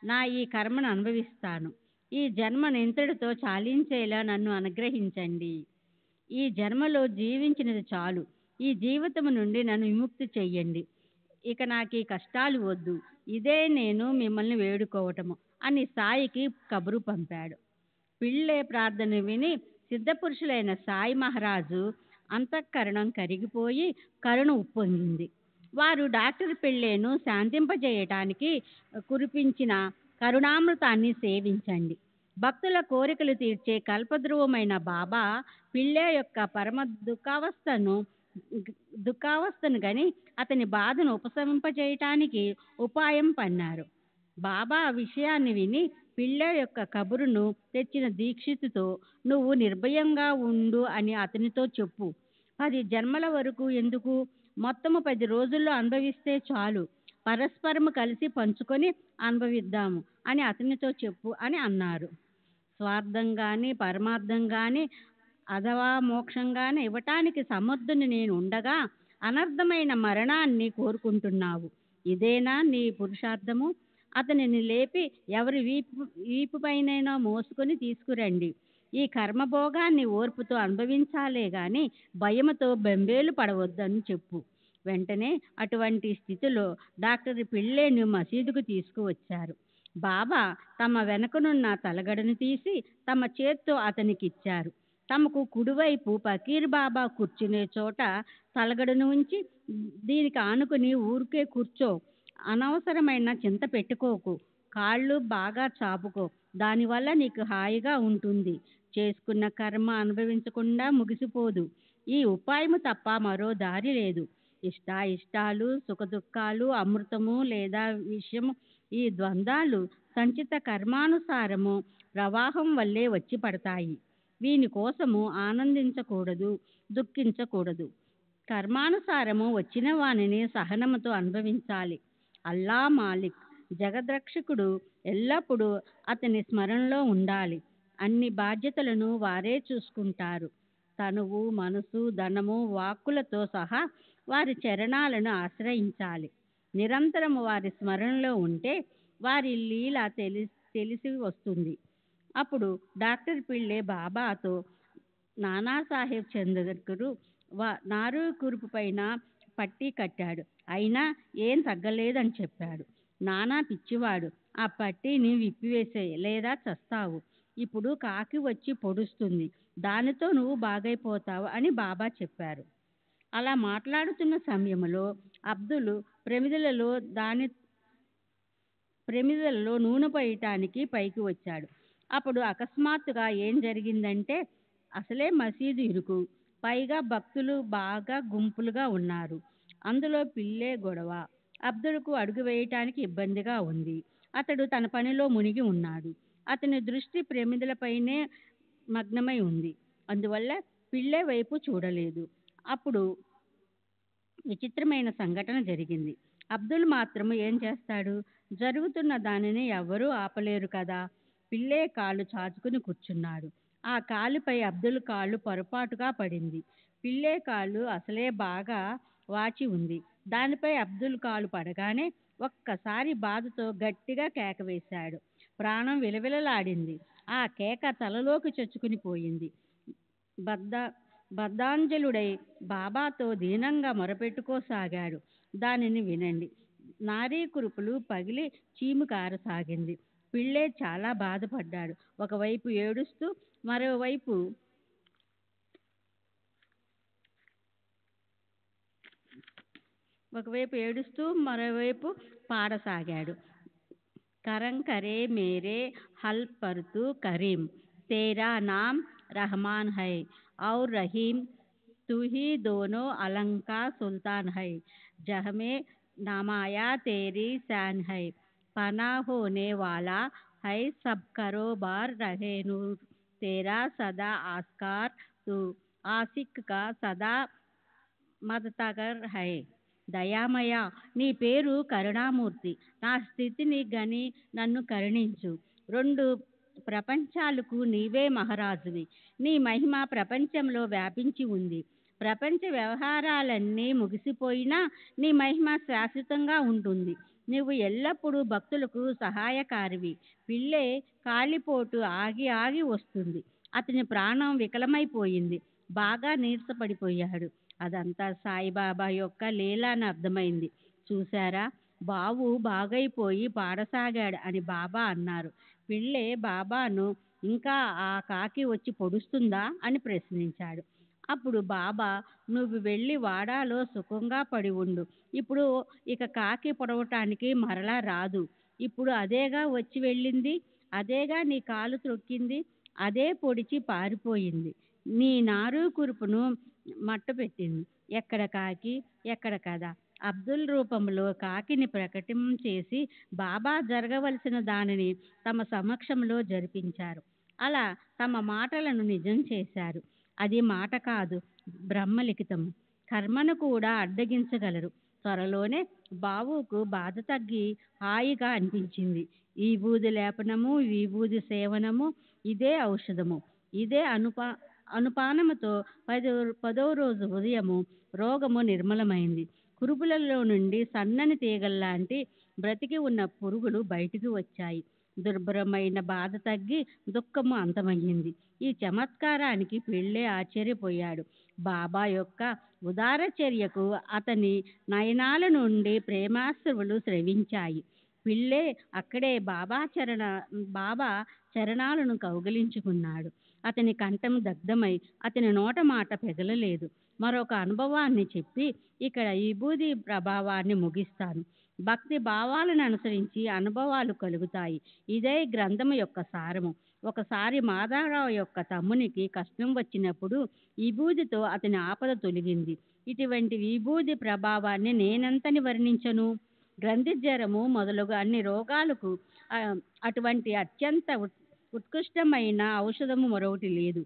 నా ఈ కర్మను అనుభవిస్తాను. ఈ జన్మను ఇంతటితో చాలించేలా నన్ను అనుగ్రహించండి. ఈ జన్మలో జీవించినది చాలు. ఈ జీవితము నుండి నన్ను విముక్తి చెయ్యండి. ఇక నాకు ఈ కష్టాలు వద్దు. ఇదే నేను మిమ్మల్ని వేడుకోవటము అని సాయికి కబురు పంపాడు. పిళ్ళే ప్రార్థన విని సిద్ధపురుషులైన సాయి మహారాజు అంతఃకరణం కరిగిపోయి కరుణ ఉప్పొంగింది. వారు డాక్టర్ పిళ్ళేను శాంతింపజేయటానికి కురిపించిన కరుణామృతాన్ని సేవించండి. భక్తుల కోరికలు తీర్చే కల్పద్రువమైన బాబా పిళ్ళే యొక్క పరమ దుఃఖావస్థను గని అతని బాధను ఉపశమింపజేయటానికి ఉపాయం పన్నారు. బాబా విషయాన్ని విని పిళ్ళే యొక్క కబురును తెచ్చిన దీక్షితుతో, నువ్వు నిర్భయంగా ఉండు అని అతనితో చెప్పు. 10 జన్మల వరకు ఎందుకు? మొత్తము 10 రోజుల్లో అనుభవిస్తే చాలు. పరస్పరము కలిసి పంచుకొని అనుభవిద్దాము అని అతనితో చెప్పు అని అన్నారు. స్వార్థంగాని పరమార్థంగాని అథవా మోక్షంగాని ఇవ్వటానికి సమర్థుని నేను ఉండగా అనర్థమైన మరణాన్ని కోరుకుంటున్నావు. ఇదేనా నీ పురుషార్థము? అతనిని లేపి ఎవరి వీపుపైనైనా మోసుకొని తీసుకురండి. ఈ కర్మభోగాన్ని ఓర్పుతో అనుభవించాలే గాని భయముతో బెంబేలు పడవద్దని చెప్పు. వెంటనే అటువంటి స్థితిలో డాక్టర్ పిళ్ళేను మసీదుకు తీసుకువచ్చారు. బాబా తమ వెనకనున్న తలగడను తీసి తమ చేత్తో అతనికిచ్చారు. తమకు కుడివైపు పకీర్ బాబా కూర్చునే చోట తలగడను ఉంచి, దీనికి ఆనుకుని ఊరికే కూర్చో, అనవసరమైన చింత పెట్టుకోకు, కాళ్ళు బాగా చాపుకో, దానివల్ల నీకు హాయిగా ఉంటుంది. చేసుకున్న కర్మ అనుభవించకుండా ముగిసిపోదు. ఈ ఉపాయము తప్ప మరో దారి లేదు. ఇష్టాలు సుఖదుఖాలు, అమృతము లేదా విషము, ఈ ద్వంద్వాలు సంచిత కర్మానుసారము ప్రవాహం వల్లే వచ్చి పడతాయి. వీని కోసము ఆనందించకూడదు, దుఃఖించకూడదు. కర్మానుసారము వచ్చిన వానిని సహనముతో అనుభవించాలి. అల్లా మాలిక్, జగద్రక్షకుడు ఎల్లప్పుడూ అతని స్మరణలో ఉండాలి. అన్ని బాధ్యతలను వారే చూసుకుంటారు. తనువు, మనసు, ధనము, వాక్కులతో సహా వారి చరణాలను ఆశ్రయించాలి. నిరంతరము వారి స్మరణలో ఉంటే వారి లీల తెలిసి వస్తుంది. అప్పుడు డాక్టర్ పిళ్ళే బాబాతో, నానాసాహెబ్ చంద్రకరు నారు కురుపు పైన పట్టీ కట్టాడు, అయినా ఏం తగ్గలేదని చెప్పాడు. నానా పిచ్చివాడు, ఆ పట్టీని విప్పివేసే లేదా చస్తావు. ఇప్పుడు కాకి వచ్చి పొడుస్తుంది, దానితో నువ్వు బాగైపోతావు అని బాబా చెప్పారు. అలా మాట్లాడుతున్న సమయంలో అబ్దుల్ ప్రమిదలలో నూనె పోయటానికి పైకి వచ్చాడు. అప్పుడు అకస్మాత్తుగా ఏం జరిగిందంటే, అసలే మసీదు ఇరుకు, పైగా భక్తులు బాగా గుంపులుగా ఉన్నారు. అందులో పిల్లే గొడవ. అబ్దుల్కు అడుగు వేయటానికి ఇబ్బందిగా ఉంది. అతడు తన పనిలో మునిగి ఉన్నాడు. అతని దృష్టి ప్రమిదలపైనే మగ్నమై ఉంది. అందువల్ల పిల్లే వైపు చూడలేదు. అప్పుడు విచిత్రమైన సంఘటన జరిగింది. అబ్దుల్ మాత్రం ఏం చేస్తాడు? జరుగుతున్న దానిని ఎవరూ ఆపలేరు కదా. పిల్లే కాళ్ళు చాచుకుని కూర్చున్నాడు. ఆ కాలుపై అబ్దుల్ కాళ్ళు పొరపాటుగా పడింది. పిల్లే కాళ్ళు అసలే బాగా వాచి ఉంది. దానిపై అబ్దుల్ కాలు పడగానే ఒక్కసారి బాధతో గట్టిగా కేక వేశాడు. ప్రాణం విలవిలలాడింది. ఆ కేక తలలోకి చొచ్చుకుని పోయింది. బద్ధాంజలుడై బాబాతో దీనంగా మొరపెట్టుకోసాగాడు. దానిని వినండి. నారీ కురుపులు పగిలి చీము కారసాగింది. పిళ్ళే చాలా బాధపడ్డాడు. ఒకవైపు ఏడుస్తూ మరోవైపు పాడసాగాడు. करम करे मेरे हल पर तू करीम, तेरा नाम रहमान है और रहीम, तू ही दोनों अलम का सुल्तान है, जह में नामाया तेरी शान है, पना होने वाला है सब कारोबार, रहे नूर तेरा सदा आस्कार, तू आशिक का सदा మదతగర్ హై. దయామయ, నీ పేరు కరుణామూర్తి. నా స్థితిని గని నన్ను కరుణించు. రెండు ప్రపంచాలకు నీవే మహారాజువి. నీ మహిమ ప్రపంచంలో వ్యాపించి ఉంది. ప్రపంచ వ్యవహారాలన్నీ ముగిసిపోయినా నీ మహిమ శాశ్వతంగా ఉంటుంది. నువ్వు ఎల్లప్పుడూ భక్తులకు సహాయకారివి. పిల్లే కాలిపోటు ఆగి ఆగి వస్తుంది. అతని ప్రాణం వికలమైపోయింది. బాగా నీరసపడిపోయాడు. అదంతా సాయిబాబా యొక్క లీల అని అర్థమైంది. చూశారా, బావు బాగైపోయి పాడసాగాడు అని బాబా అన్నారు. పిళ్ళే బాబాను, ఇంకా ఆ కాకి వచ్చి పొడుస్తుందా అని ప్రశ్నించాడు. అప్పుడు బాబా, నువ్వు వెళ్ళి వాడాలో సుఖంగా పడి ఉండు. ఇప్పుడు ఇక కాకి పొడవటానికి మరలా రాదు. ఇప్పుడు అదేగా వచ్చి వెళ్ళింది, అదేగా నీ కాలు త్రొక్కింది, అదే పొడిచి పారిపోయింది, నీ నారు కురుపును మట్టుపెట్టింది. ఎక్కడ కాకి, ఎక్కడ కదా. అబ్దుల్ రూపంలో కాకిని ప్రకటన చేసి బాబా జరగవలసిన దానిని తమ సమక్షంలో జరిపించారు. అలా తమ మాటలను నిజం చేశారు. అది మాట కాదు, బ్రహ్మలిఖితము. కర్మను కూడా అడ్డగించగలరు. త్వరలోనే బావుకు బాధ తగ్గి హాయిగా అనిపించింది. ఈ బూది లేపనము, విభూది సేవనము, ఇదే ఔషధము. ఇదే అనుపానముతో 10వ రోజు ఉదయము రోగము నిర్మలమైంది. కురుపులలో నుండి సన్నని తీగల్లాంటి బ్రతికి ఉన్న పురుగులు బయటికి వచ్చాయి. దుర్భరమైన బాధ తగ్గి దుఃఖము అంతమయ్యింది. ఈ చమత్కారానికి పిళ్ళే ఆశ్చర్యపోయాడు. బాబా యొక్క ఉదార చర్యకు అతని నయనాల నుండి ప్రేమాశ్రువులు స్రవించాయి. పిళ్ళే అక్కడే బాబా చరణాలను కౌగిలించుకున్నాడు. అతని కంఠం దగ్ధమై అతని నోట మాట పెగలలేదు. మరొక అనుభవాన్ని చెప్పి ఇక్కడ విభూది ప్రభావాన్ని ముగిస్తాను. భక్తి భావాలను అనుసరించి అనుభవాలు కలుగుతాయి. ఇదే గ్రంథము యొక్క సారము. ఒకసారి మాధవరావు యొక్క తమ్మునికి కష్టం వచ్చినప్పుడు విభూదితో అతని ఆపద తొలగింది. ఇటువంటి విభూది ప్రభావాన్ని నేనెంతని వర్ణించను. గ్రంథి జ్వరము మొదలుగు అన్ని రోగాలకు అటువంటి అత్యంత ఉత్కృష్టమైన ఔషధము మరొకటి లేదు.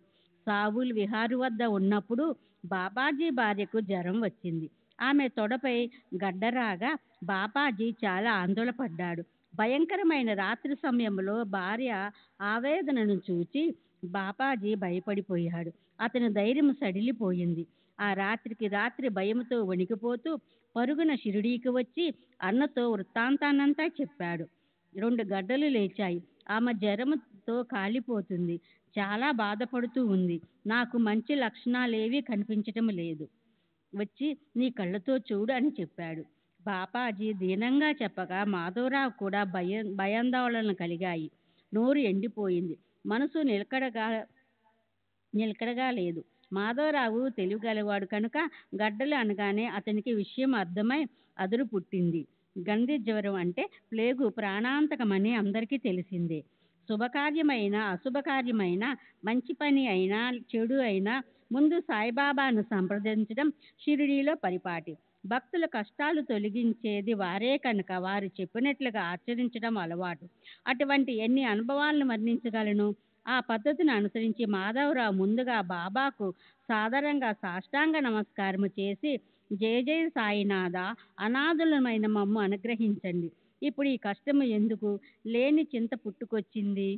సావుల్ విహారు వద్ద ఉన్నప్పుడు బాబాజీ భార్యకు జ్వరం వచ్చింది. ఆమె తొడపై గడ్డరాగా బాబాజీ చాలా ఆందోళన పడ్డాడు. భయంకరమైన రాత్రి సమయంలో భార్య ఆవేదనను చూచి బాబాజీ భయపడిపోయాడు. అతని ధైర్యం సడిలిపోయింది. ఆ రాత్రికి రాత్రి భయంతో వణికిపోతూ పరుగున షిరిడీకి వచ్చి అన్నతో వృత్తాంతాన్నంతా చెప్పాడు. 2 గడ్డలు లేచాయి. ఆమె జ్వరంతో కాలిపోతుంది. చాలా బాధపడుతూ ఉంది. నాకు మంచి లక్షణాలేవీ కనిపించటం లేదు. వచ్చి నీ కళ్ళతో చూడు అని చెప్పాడు. బాపాజీ దీనంగా చెప్పగా మాధవరావు కూడా భయాందోళనలు కలిగాయి. నోరు ఎండిపోయింది. మనసు నిలకడగా లేదు. మాధవరావు తెలివిగలవాడు కనుక గడ్డలు అనగానే అతనికి విషయం అర్థమై అదురు పుట్టింది. గంధి జ్వరం అంటే ప్లేగు ప్రాణాంతకమని అందరికీ తెలిసిందే. శుభకార్యమైన అశుభకార్యమైన, మంచి పని అయినా చెడు అయినా ముందు సాయిబాబాను సంప్రదించడం షిరిడీలో పరిపాటి. భక్తుల కష్టాలు తొలగించేది వారే కనుక వారు చెప్పినట్లుగా ఆచరించడం అలవాటు. అటువంటి ఎన్ని అనుభవాలను వర్ణించగలను. ఆ పద్ధతిని అనుసరించి మాధవరావు ముందుగా బాబాకు సాదరంగా సాష్టాంగ నమస్కారము చేసి, జయ జయ సాయినాథ, అనాథులమైన మమ్ము అనుగ్రహించండి. ఇప్పుడు ఈ కష్టము ఎందుకు, లేని చింత పుట్టుకొచ్చింది.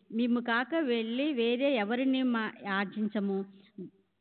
మిమ్ము కాక వెళ్ళి వేరే ఎవరిని యాచించము.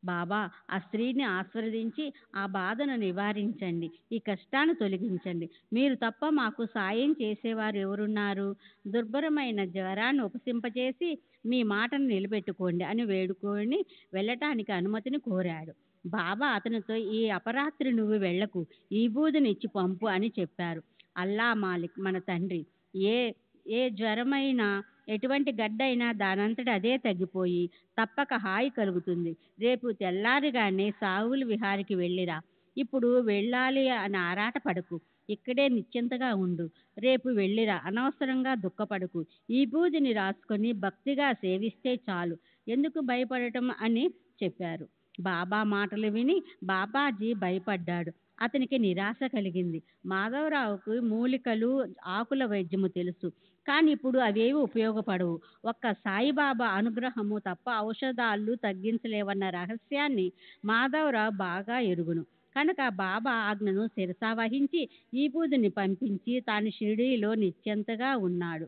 బాబా, ఆ స్త్రీని ఆశీర్వదించి ఆ బాధను నివారించండి, ఈ కష్టాన్ని తొలగించండి. మీరు తప్ప మాకు సాయం చేసేవారు ఎవరున్నారు? దుర్భరమైన జ్వరాన్ని ఉపసింపచేసి మీ మాటను నిలబెట్టుకోండి అని వేడుకొని వెళ్ళటానికి అనుమతిని కోరాడు. బాబా అతనితో, ఈ అపరాత్రి నువ్వు వెళ్లకు, ఈ బూదినిచ్చి పంపు అని చెప్పారు. అల్లా మాలిక్, మన తండ్రి, ఏ ఏ జ్వరమైనా, ఎటువంటి గడ్డైనా దానంతట అదే తగ్గిపోయి తప్పక హాయి కలుగుతుంది. రేపు తెల్లారిగానే సావుల విహారికి వెళ్ళిరా. ఇప్పుడు వెళ్ళాలి అని ఆరాట పడకు, ఇక్కడే నిశ్చింతగా ఉండు. రేపు వెళ్ళిరా, అనవసరంగా దుఃఖపడకు. ఈ బూదిని రాసుకొని భక్తిగా సేవిస్తే చాలు, ఎందుకు భయపడటం అని చెప్పారు. బాబా మాటలు విని బాబాజీ భయపడ్డాడు. అతనికి నిరాశ కలిగింది. మాధవరావుకు మూలికలు, ఆకుల వైద్యము తెలుసు, కానీ ఇప్పుడు అవేవి ఉపయోగపడవు. ఒక్క సాయిబాబా అనుగ్రహము తప్ప ఔషధాలు తగ్గించలేవన్న రహస్యాన్ని మాధవరావు బాగా ఎరుగును. కనుక బాబా ఆజ్ఞను శిరసావహించి ఈ బూదిని పంపించి తాను షిరిడీలో నిశ్చింతగా ఉన్నాడు.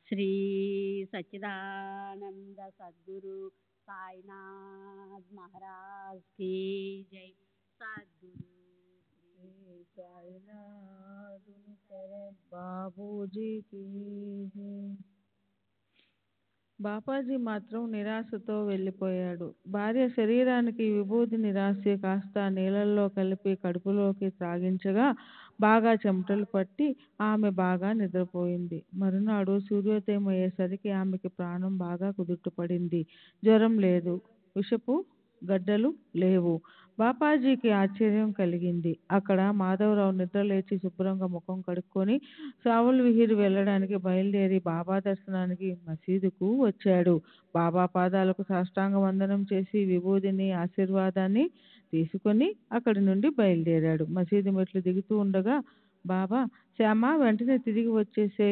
శ్రీ సచ్చిదానంద సద్గురు సాయినాథ్ మహారాజ్ की जय। सद्गुरु
సాయినాథ్ బాబూజీ కీ జై. బాపాజీ మాత్రం నిరాశతో వెళ్ళిపోయాడు. భార్య శరీరానికి విభూతిని రాసి కాస్త నీళ్ళల్లో కలిపి కడుపులోకి త్రాగించగా బాగా చెమటలు పట్టి ఆమె బాగా నిద్రపోయింది. మరునాడు సూర్యోదయం అయ్యేసరికి ఆమెకి ప్రాణం బాగా కుదుటపడింది. జ్వరం లేదు, విషపు గడ్డలు లేవు. బాపాజీకి ఆశ్చర్యం కలిగింది. అక్కడ మాధవరావు నిద్రలేచి శుభ్రంగా ముఖం కడుక్కొని సావుల విహిరి వెళ్ళడానికి బయలుదేరి బాబా దర్శనానికి మసీదుకు వచ్చాడు. బాబా పాదాలకు సాష్టాంగ వందనం చేసి విభూదిని, ఆశీర్వాదాన్ని తీసుకొని అక్కడి నుండి బయలుదేరాడు. మసీదు మెట్లు దిగుతూ ఉండగా బాబా, శ్యామ, వెంటనే తిరిగి వచ్చేసే,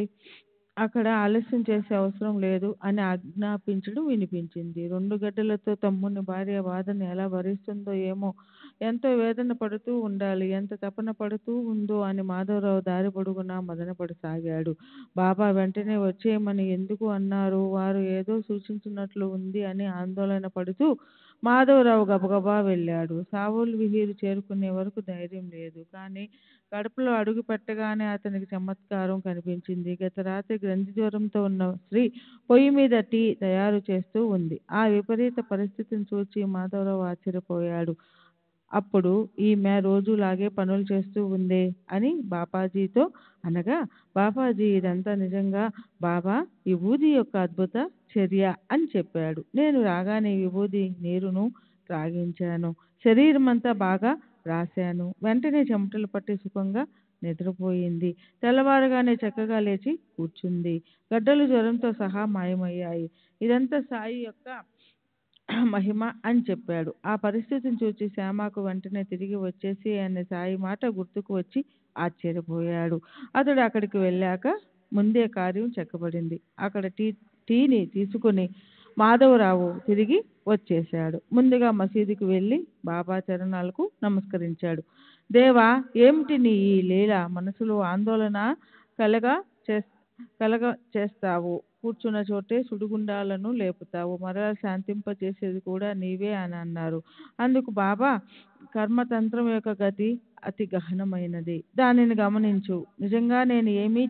అక్కడ ఆలస్యం చేసే అవసరం లేదు అని ఆజ్ఞాపించడం వినిపించింది. 2 గడ్డలతో తమ్ముని భార్య బాధను ఎలా భరిస్తుందో ఏమో, ఎంతో వేదన పడుతూ ఉండాలి, ఎంత తపన పడుతూ ఉందో అని మాధవరావు దారి పొడుగునా మదనపడసాగాడు. బాబా వెంటనే వచ్చేయమని ఎందుకు అన్నారు? వారు ఏదో సూచించినట్లు ఉంది అని ఆందోళన పడుతూ మాధవరావు గబగబా వెళ్ళాడు. సావుల్ విహీరు చేరుకునే వరకు ధైర్యం లేదు. కానీ గడపలో అడుగు పెట్టగానే అతనికి చమత్కారం కనిపించింది. గత రాత్రి గ్రంథి జ్వరంతో ఉన్న స్త్రీ పొయ్యి మీద టీ తయారు చేస్తూ ఉంది. ఆ విపరీత పరిస్థితిని చూచి మాధవరావు ఆశ్చర్యపోయాడు. అప్పుడు ఈమె రోజులాగే పనులు చేస్తూ ఉందే అని బాపాజీతో అనగా, బాపాజీ ఇదంతా నిజంగా బాబా విభూది యొక్క అద్భుత చర్య అని చెప్పాడు. నేను రాగానే విభూది నీరును త్రాగించాను, శరీరమంతా బాగా రాశాను. వెంటనే చెమటలు పట్టి సుఖంగా నిద్రపోయింది. తెల్లవారుగానే చక్కగా లేచి కూర్చుంది. గడ్డలు జ్వరంతో సహా మాయమయ్యాయి. ఇదంతా సాయి యొక్క మహిమ అని చెప్పాడు. ఆ పరిస్థితిని చూచి శ్యామకు వెంటనే తిరిగి వచ్చేసి అనే సాయి మాట గుర్తుకు వచ్చి ఆశ్చర్యపోయాడు. అతడు అక్కడికి వెళ్ళాక ముందే కార్యం చెక్కబడింది. అక్కడ టీని తీసుకుని మాధవరావు తిరిగి వచ్చేశాడు. ముందుగా మసీదుకి వెళ్ళి బాబా చరణాలకు నమస్కరించాడు. దేవా, ఏమిటి నీ ఈ లీల? మనసులో ఆందోళన కలగ చేస్తావు, కూర్చున్న చోటే సుడిగుండాలను లేపుతావు, మరలా శాంతింపచేసేది కూడా నీవే అని అన్నారు. అందుకు బాబా, కర్మతంత్రం యొక్క గతి అతి గహనమైనది, దానిని గమనించు. నిజంగా నేను ఏమీ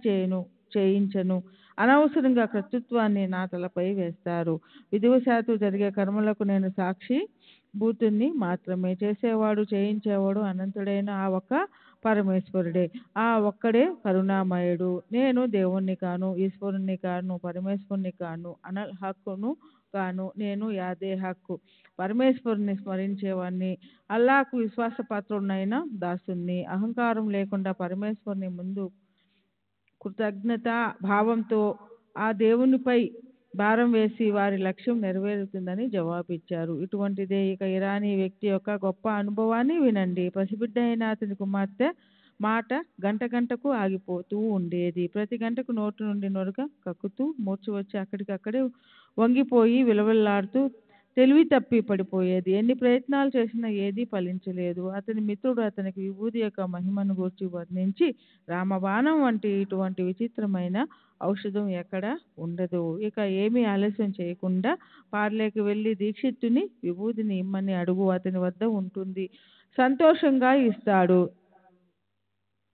చేయించను. అనవసరంగా కర్తృత్వాన్ని నా తలపై వేస్తారు. విధివశాత్తు జరిగే కర్మలకు నేను సాక్షి భూతుణ్ణి మాత్రమే. చేసేవాడు, చేయించేవాడు అనంతుడైన ఆ ఒక్క పరమేశ్వరుడే. ఆ ఒక్కడే కరుణామయుడు. నేను దేవుణ్ణి కాను, ఈశ్వరుణ్ణి కాను, పరమేశ్వరుని కాను, అనల్ హక్కును కాను. నేను యాదే హక్కు, పరమేశ్వరుని స్మరించేవాణ్ణి, అల్లాకు విశ్వాసపాత్రుడైన దాసుని. అహంకారం లేకుండా పరమేశ్వరుని ముందు కృతజ్ఞత భావంతో ఆ దేవునిపై భారం వేసి వారి లక్ష్యం నెరవేరుతుందని జవాబిచ్చారు. ఇటువంటిదే ఇక ఇరానీ వ్యక్తి యొక్క గొప్ప అనుభవాన్ని వినండి. పసిబిడ్డ అయిన అతని కుమార్తె మాట గంట గంటకు ఆగిపోతూ ఉండేది. ప్రతి గంటకు నోటి నుండి నొరగ కక్కుతూ మూర్ఛ వచ్చి అక్కడికక్కడే వంగిపోయి విలవిల్లాడుతూ తెలివి తప్పి పడిపోయేది. ఎన్ని ప్రయత్నాలు చేసినా ఏదీ ఫలించలేదు. అతని మిత్రుడు అతనికి విభూది యొక్క మహిమను గూర్చి వర్ణించి, రామబాణం వంటి ఇటువంటి విచిత్రమైన ఔషధం ఎక్కడ ఉండదు. ఇక ఏమీ ఆలస్యం చేయకుండా పార్లేకి వెళ్ళి దీక్షితుని విభూదిని ఇమ్మని అడుగు, అతని వద్ద ఉంటుంది, సంతోషంగా ఇస్తాడు.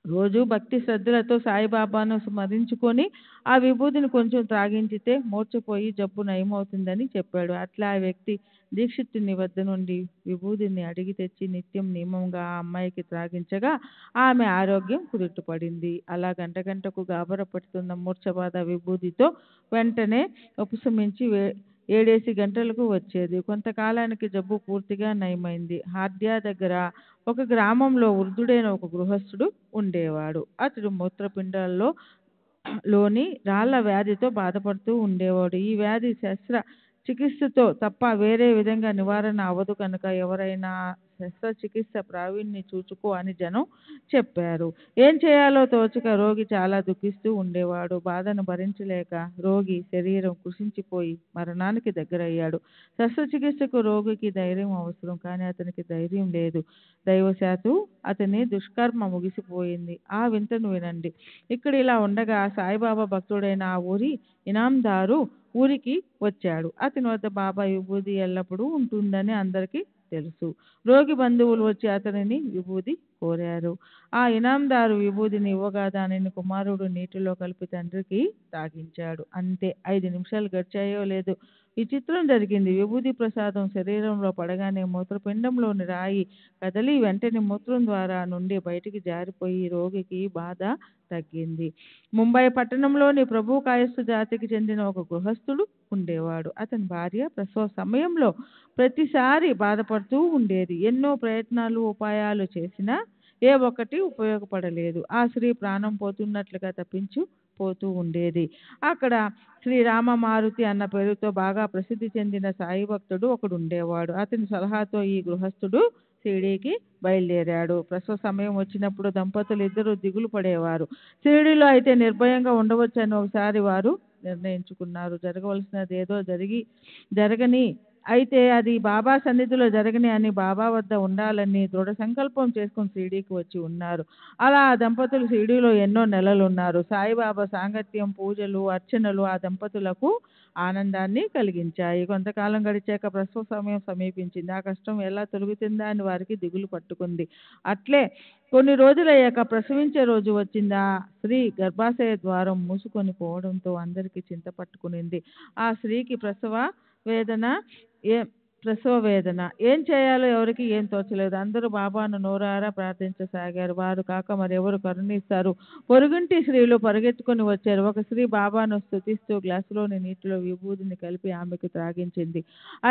రోజు భక్తి శ్రద్ధలతో సాయిబాబాను స్మరించుకొని ఆ విభూదిని కొంచెం త్రాగించితే మూర్ఛపోయి జబ్బు నయమవుతుందని చెప్పాడు. అట్లా ఆ వ్యక్తి దీక్షితుని వద్ద నుండి విభూదిని అడిగి తెచ్చి నిత్యం నియమంగా ఆ అమ్మాయికి త్రాగించగా ఆమె ఆరోగ్యం కుదుటపడింది. అలా గంటకు గాబరపడుతున్న మూర్ఛబాధ విభూదితో వెంటనే ఉపశమించి 7 గంటలకు వచ్చేది. కొంతకాలానికి జబ్బు పూర్తిగా నయమైంది. హార్ద్యా దగ్గర ఒక గ్రామంలో వృద్ధుడైన ఒక గృహస్థుడు ఉండేవాడు. అతడు మూత్రపిండాల్లో లోని రాళ్ల వ్యాధితో బాధపడుతూ ఉండేవాడు. ఈ వ్యాధి శస్త్ర చికిత్సతో తప్ప వేరే విధంగా నివారణ అవ్వదు కనుక ఎవరైనా శస్త్రచికిత్స ప్రావీణ్ణి చూచుకో అని జనం చెప్పారు. ఏం చేయాలో తోచక రోగి చాలా దుఃఖిస్తూ ఉండేవాడు. బాధను భరించలేక రోగి శరీరం కృషించిపోయి మరణానికి దగ్గరయ్యాడు. శస్త్రచికిత్సకు రోగికి ధైర్యం అవసరం, కానీ అతనికి ధైర్యం లేదు. దైవశాత్తు అతని దుష్కర్మ ముగిసిపోయింది. ఆ వింతను వినండి. ఇక్కడ ఇలా ఉండగా సాయిబాబా భక్తుడైన ఆ ఊరి ఇనాందారు ఊరికి వచ్చాడు. అతని వద్ద బాబా విభూది ఎల్లప్పుడూ ఉంటుందని అందరికీ తెలుసు. రోగి బంధువులు వచ్చి అతనిని విభూది కోరారు. ఆ ఇనాందారు విభూదిని ఇవ్వగా దానిని కుమారుడు నీటిలో కలిపి తండ్రికి తాగించాడు. అంతే. 5 నిమిషాలు గడిచాయో లేదు, విచిత్రం జరిగింది. విభూది ప్రసాదం శరీరంలో పడగానే మూత్రపిండంలోని రాయి కదలి వెంటనే మూత్రం ద్వారా నుండి బయటికి జారిపోయి రోగికి బాధ తగ్గింది. ముంబై పట్టణంలోని ప్రభు కాయస్థు జాతికి చెందిన ఒక గృహస్థుడు ఉండేవాడు. అతని భార్య ప్రసవ సమయంలో ప్రతిసారి బాధపడుతూ ఉండేది. ఎన్నో ప్రయత్నాలు ఉపాయాలు చేసినా ఏ ఒక్కటి ఉపయోగపడలేదు. ఆ స్త్రీ ప్రాణం పోతున్నట్లుగా తప్పించిపోతూ ఉండేది. అక్కడ శ్రీరామ మారుతి అన్న పేరుతో బాగా ప్రసిద్ధి చెందిన సాయి భక్తుడు ఒకడు ఉండేవాడు. అతని సలహాతో ఈ గృహస్థుడు షిరిడీకి బయలుదేరాడు. ప్రసవ సమయం వచ్చినప్పుడు దంపతులు ఇద్దరు దిగులు పడేవారు. షిరిడీలో అయితే నిర్భయంగా ఉండవచ్చని ఒకసారి వారు నిర్ణయించుకున్నారు. జరగవలసినది ఏదో జరగని, అయితే అది బాబా సన్నిధిలో జరగని అని, బాబా వద్ద ఉండాలని దృఢ సంకల్పం చేసుకుని షిరిడీకి వచ్చి ఉన్నారు. అలా ఆ దంపతులు షిరిడీలో ఎన్నో నెలలు ఉన్నారు. సాయిబాబా సాంగత్యం, పూజలు, అర్చనలు ఆ దంపతులకు ఆనందాన్ని కలిగించాయి. కొంతకాలం గడిచాక ప్రసవ సమయం సమీపించింది. ఆ కష్టం ఎలా తొలుగుతుందా అని వారికి దిగులు పట్టుకుంది. అట్లే కొన్ని రోజులయ్యాక ప్రసవించే రోజు వచ్చింది. ఆ స్త్రీ గర్భాశయ ద్వారం మూసుకొని పోవడంతో అందరికీ చింత పట్టుకునింది. ఆ స్త్రీకి ప్రసవ వేదన ఏం చేయాలో ఎవరికి ఏం తోచలేదు. అందరూ బాబాను నోరారా ప్రార్థించసాగారు. వారు కాక మరెవరు కరుణిస్తారు? పొరుగింటి స్త్రీలు పరిగెత్తుకొని వచ్చారు. ఒక స్త్రీ బాబాను స్తుతిస్తూ గ్లాసులోని నీటిలో విభూదిని కలిపి ఆమెకు త్రాగించింది.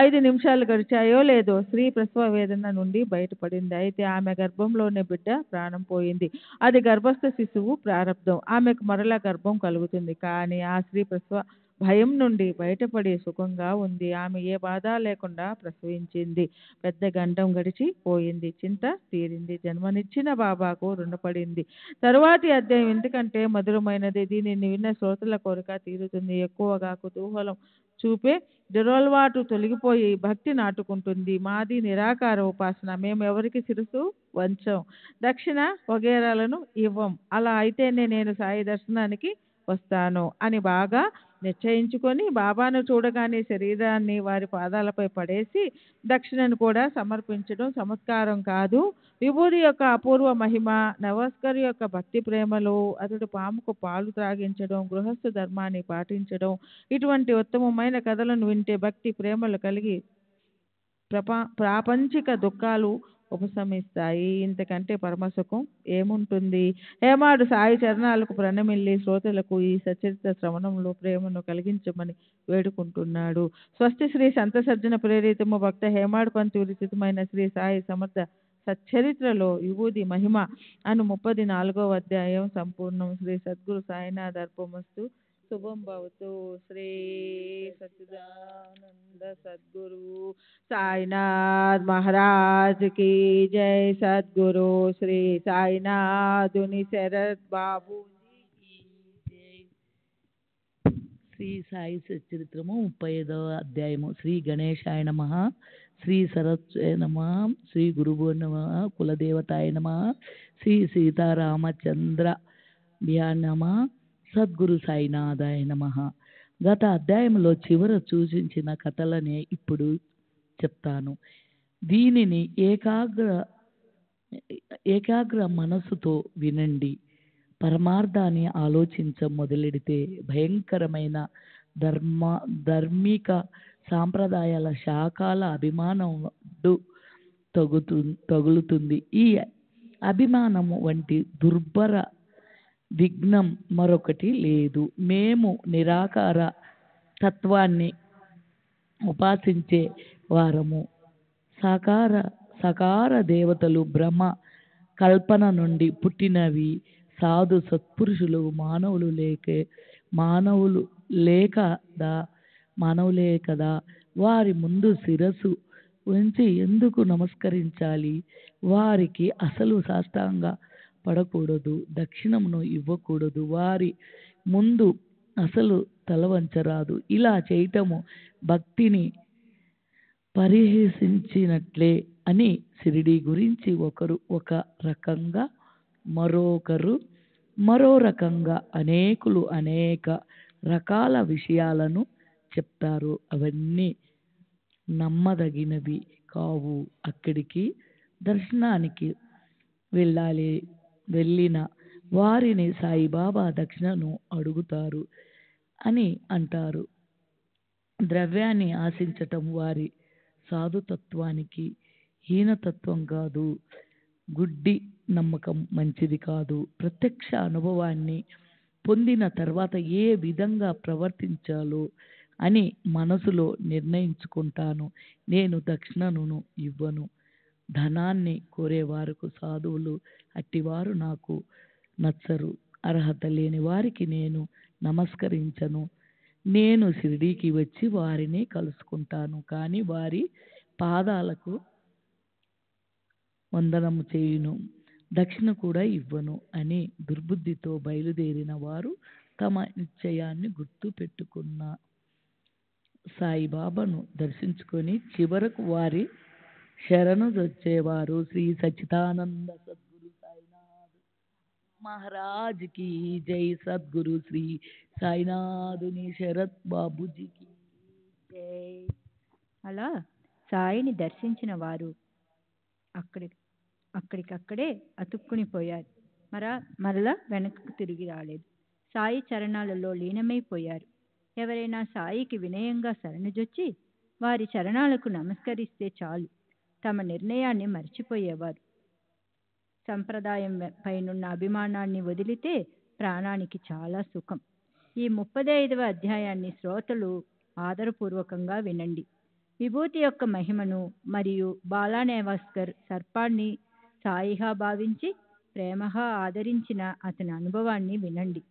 5 నిమిషాలు గడిచాయో లేదో స్త్రీ ప్రసవ వేదన నుండి బయటపడింది. అయితే ఆమె గర్భంలోనే బిడ్డ ప్రాణం పోయింది. అది గర్భస్థ శిశువు ప్రారంధం. ఆమెకు మరలా గర్భం కలుగుతుంది. కానీ ఆ స్త్రీ ప్రసవ భయం నుండి బయటపడి సుఖంగా ఉంది. ఆమె ఏ బాధ లేకుండా ప్రసవించింది. పెద్ద గండం గడిచి పోయింది. చింత తీరింది. జన్మనిచ్చిన బాబాకు రుణపడింది. తరువాతి అధ్యాయం ఎందుకంటే మధురమైనది. దీనిని విన్న శ్రోతల కోరిక తీరుతుంది. ఎక్కువగా కుతూహలం చూపే దురలవాటు తొలగిపోయి భక్తి నాటుకుంటుంది. మాది నిరాకార ఉపాసన. మేము ఎవరికి శిరసు వంచం, దక్షిణ వగేరాలను ఇవ్వం. అలా అయితేనే నేను సాయి దర్శనానికి వస్తాను అని బాగా నిశ్చయించుకొని బాబాను చూడగానే శరీరాన్ని వారి పాదాలపై పడేసి దక్షిణను కూడా సమర్పించడం చమత్కారం కాదు. విభూది యొక్క అపూర్వ మహిమ, నవస్కర్ యొక్క భక్తి ప్రేమలు, అతడు పాముకు పాలు త్రాగించడం, గృహస్థ ధర్మాన్ని పాటించడం, ఇటువంటి ఉత్తమమైన కథలను వింటే భక్తి ప్రేమలు కలిగి ప్రాపంచిక దుఃఖాలు ఉపశమిస్తాయి. ఇంతకంటే పరమసుఖం ఏముంటుంది? హేమాడు సాయి చరణాలకు ప్రణమిల్లి శ్రోతలకు ఈ సచరిత్ర శ్రవణంలో ప్రేమను కలిగించమని వేడుకుంటున్నాడు. స్వస్తి శ్రీ సంత సజ్జన ప్రేరితము భక్త హేమాడు పంతు విరచితమైన శ్రీ సాయి సమర్థ సచ్చరిత్రలో విభూది మహిమ అను 34వ అధ్యాయం సంపూర్ణం. శ్రీ సద్గురు సాయినాథ్ అర్పమస్తు. శుభం భవతు. శ్రీ సచ్చిదానంద సద్గురు సాయినాథ్ మహారాజ్ की जय. सद्गुरु श्री साईनाथ शरद बाबू जी की जय.
శ్రీ సాయి సచ్చరిత్రము 35వ అధ్యాయము. శ్రీ గణేశాయ నమః, శ్రీ సరస్వతే నమః, శ్రీ గురుభో నమః, కులదేవతాయ నమః, శ్రీ సీతారామచంద్ర నమః, సద్గురు సాయినాథాయ నమః. గత అధ్యాయంలో చివర సూచించిన కథలనే ఇప్పుడు చెప్తాను. దీనిని ఏకాగ్ర మనసుతో వినండి. పరమార్థాన్ని ఆలోచించ మొదలెడితే భయంకరమైన ధార్మిక సాంప్రదాయాల శాఖల అభిమానం తగులుతుంది. ఈ అభిమానము వంటి దుర్భర విఘ్నం మరొకటి లేదు. మేము నిరాకార తత్వాన్ని ఉపాసించే వారము. సకార దేవతలు బ్రహ్మ కల్పన నుండి పుట్టినవి. సాధు సత్పురుషులు మానవులే కదా. వారి ముందు శిరస్సు ఉంచి ఎందుకు నమస్కరించాలి? వారికి అసలు సాష్టాంగ పడకూడదు, దక్షిణమును ఇవ్వకూడదు, వారి ముందు అసలు తల వంచరాదు. ఇలా చేయటము భక్తిని పరిహసించినట్లే అని షిరిడీ గురించి ఒకరు ఒక రకంగా, మరొకరు మరో రకంగా అనేకులు అనేక రకాల విషయాలను చెప్తారు. అవన్నీ నమ్మదగినవి కావు. అక్కడికి దర్శనానికి వెళ్ళిన వారిని సాయిబాబా దక్షిణను అడుగుతారు అని అంటారు. ద్రవ్యాన్ని ఆశించటం వారి సాధుతత్వానికి హీనతత్వం కాదు, గుడ్డి నమ్మకం మంచిది కాదు. ప్రత్యక్ష అనుభవాన్ని పొందిన తర్వాత ఏ విధంగా ప్రవర్తించాలో అని మనసులో నిర్ణయించుకుంటాను. నేను దక్షిణను ఇవ్వను. ధనాన్ని కోరేవారికి సాధువులు అట్టివారు నాకు నచ్చరు. అర్హత లేని వారికి నేను నమస్కరించను. నేను షిరిడీకి వచ్చి వారిని కలుసుకుంటాను, కానీ వారి పాదాలకు వందనము చేయును, దక్షిణ కూడా ఇవ్వను అని దుర్బుద్ధితో బయలుదేరిన వారు తమ నిశ్చయాన్ని గుర్తు పెట్టుకున్న సాయిబాబాను దర్శించుకొని చివరకు వారి శరణు వచ్చేవారు. శ్రీ సచ్చిదానంద సద్గురు సాయినాథ్ మహారాజ్ కి జై. సద్గురు శ్రీ సాయినాథుని శరత్ బాబుజీకి జై.
అలా సాయిని దర్శించిన వారు అక్కడికక్కడే అతుక్కుని పోయారు. మరలా వెనక్కు తిరిగి రాలేదు. సాయి చరణాలలో లీనమైపోయారు. ఎవరైనా సాయికి వినయంగా శరణుజొచ్చి వారి చరణాలకు నమస్కరిస్తే చాలు, తమ నిర్ణయాన్ని మర్చిపోయేవారు. సంప్రదాయం పైనున్న అభిమానాన్ని వదిలితే ప్రాణానికి చాలా సుఖం. ఈ 35వ అధ్యాయాన్ని శ్రోతలు ఆదరపూర్వకంగా వినండి. విభూతి యొక్క మహిమను మరియు బాలానేవాస్కర్ సర్పాన్ని సాయిగా భావించి ప్రేమగా ఆదరించిన అతని అనుభవాన్ని వినండి.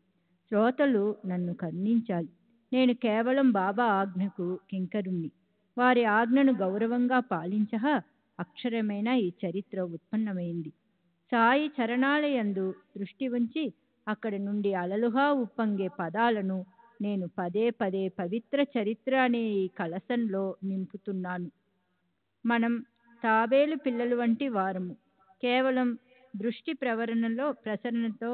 శ్రోతలు నన్ను కరుణించాలి. నేను కేవలం బాబా ఆజ్ఞకు కింకరుణ్ణి. వారి ఆజ్ఞను గౌరవంగా పాలించగా అక్షరమైన ఈ చరిత్ర ఉత్పన్నమైంది. సాయి చరణాలయందు దృష్టి ఉంచి అక్కడి నుండి అలలుగా ఉప్పొంగే పదాలను నేను పదే పదే పవిత్ర చరిత్ర అనే ఈ కలశంలో నింపుతున్నాను. మనం తాబేలు పిల్లలు వంటి వారము. కేవలం దృష్టి ప్రసరణతో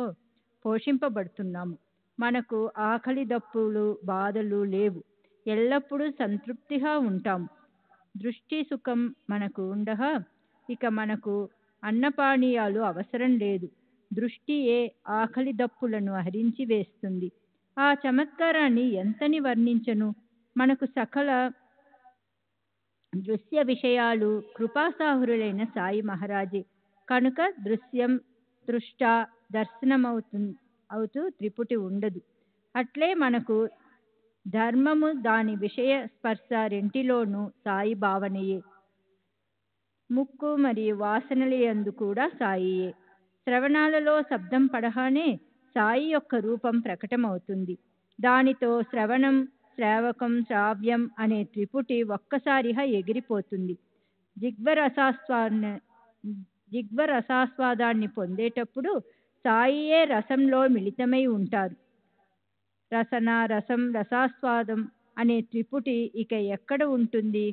పోషింపబడుతున్నాము. మనకు ఆకలి దప్పులు బాధలు లేవు. ఎల్లప్పుడూ సంతృప్తిగా ఉంటాము. దృష్టి సుఖం మనకు ఉండగా ఇక మనకు అన్నపానీయాలు అవసరం లేదు. దృష్టియే ఆకలి దప్పులను హరించి వేస్తుంది. ఆ చమత్కారాన్ని ఎంతని వర్ణించను. మనకు సకల దృశ్య విషయాలు కృపాసాహురులైన సాయి మహారాజే కనుక దృశ్యం దృష్ట దర్శనమవుతూ త్రిపుటి ఉండదు. అట్లే మనకు ధర్మము దాని విషయ స్పర్శ రెంటిలోనూ సాయి భావనయే. ముక్కు మరియు వాసనల యందు కూడా సాయియే. శ్రవణాలలో శబ్దం పడగానే సాయి యొక్క రూపం ప్రకటమవుతుంది. దానితో శ్రవణం శ్రావకం శ్రావ్యం అనే త్రిపుటి ఒక్కసారిగా ఎగిరిపోతుంది. జిగ్వ రసాస్వాదాన్ని పొందేటప్పుడు సాయియే రసంలో మిళితమై ఉంటారు. రసన, రసం, రసాస్వాదం అనే త్రిపుటి ఇక ఎక్కడ ఉంటుంది?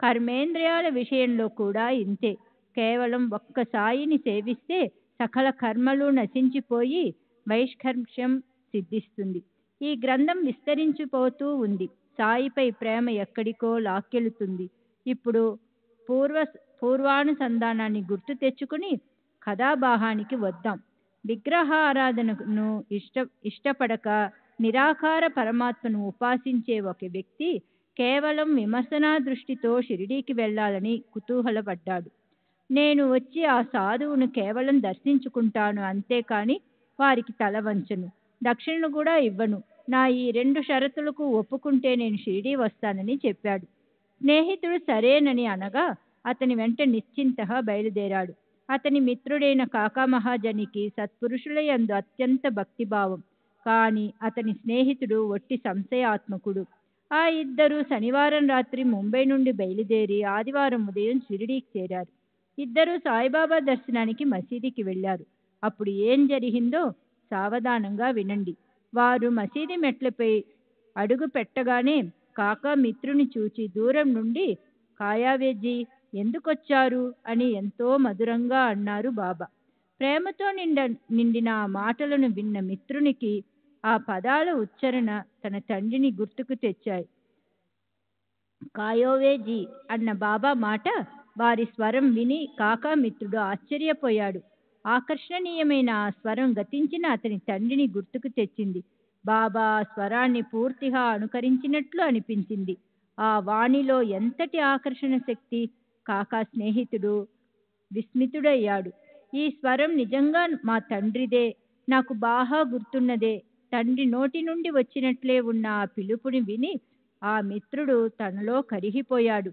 కర్మేంద్రియాల విషయంలో కూడా ఇంతే. కేవలం ఒక్క సాయిని సేవిస్తే సకల కర్మలు నశించిపోయి వైష్కర్మ్యం సిద్ధిస్తుంది. ఈ గ్రంథం విస్తరించిపోతూ ఉంది. సాయిపై ప్రేమ ఎక్కడికో లాక్కెళుతుంది. ఇప్పుడు పూర్వానుసంధానాన్ని గుర్తు తెచ్చుకుని కథాభాగానికి వద్దాం. విగ్రహ ఆరాధనను ఇష్టపడక నిరాకార పరమాత్మను ఉపాసించే ఒక వ్యక్తి కేవలం విమర్శనా దృష్టితో షిరిడీకి వెళ్ళాలని కుతూహలపడ్డాడు. నేను వచ్చి ఆ సాధువును కేవలం దర్శించుకుంటాను, అంతేకాని వారికి తల వంచను, దక్షిణను కూడా ఇవ్వను. నా ఈ 2 షరతులకు ఒప్పుకుంటే నేను షిరిడీ వస్తానని చెప్పాడు. స్నేహితుడు సరేనని అనగా అతని వెంట నిశ్చింతగా బయలుదేరాడు. అతని మిత్రుడైన కాకా మహాజనికి సత్పురుషుల యందు అత్యంత భక్తిభావం. కానీ అతని స్నేహితుడు ఒట్టి సంశయాత్మకుడు. ఆ ఇద్దరు శనివారం రాత్రి ముంబై నుండి బయలుదేరి ఆదివారం ఉదయం షిరిడీకి చేరారు. ఇద్దరు సాయిబాబా దర్శనానికి మసీదుకి వెళ్ళారు. అప్పుడు ఏం జరిగిందో సావధానంగా వినండి. వారు మసీదు మెట్లపై అడుగు పెట్టగానే కాకా మిత్రుని చూచి దూరం నుండి, కాయావేజీ, ఎందుకొచ్చారు అని ఎంతో మధురంగా అన్నారు బాబా. ప్రేమతో నిండిన ఆ మాటలను విన్న మిత్రునికి ఆ పదాల ఉచ్చారణ తన తండ్రిని గుర్తుకు తెచ్చాయి. కాయోవేజీ అన్న బాబా మాట, వారి స్వరం విని కాకా మిత్రుడు ఆశ్చర్యపోయాడు. ఆకర్షణీయమైన ఆ స్వరం గతించిన అతని తండ్రిని గుర్తుకు తెచ్చింది. బాబా ఆ స్వరాన్ని పూర్తిగా అనుకరించినట్లు అనిపించింది. ఆ వాణిలో ఎంతటి ఆకర్షణ శక్తి! కాకా స్నేహితుడు విస్మితుడయ్యాడు. ఈ స్వరం నిజంగా మా తండ్రిదే, నాకు బాగా గుర్తున్నదే. తండ్రి నోటి నుండి వచ్చినట్లే ఉన్న ఆ పిలుపుని విని ఆ మిత్రుడు తనలో కరిగిపోయాడు.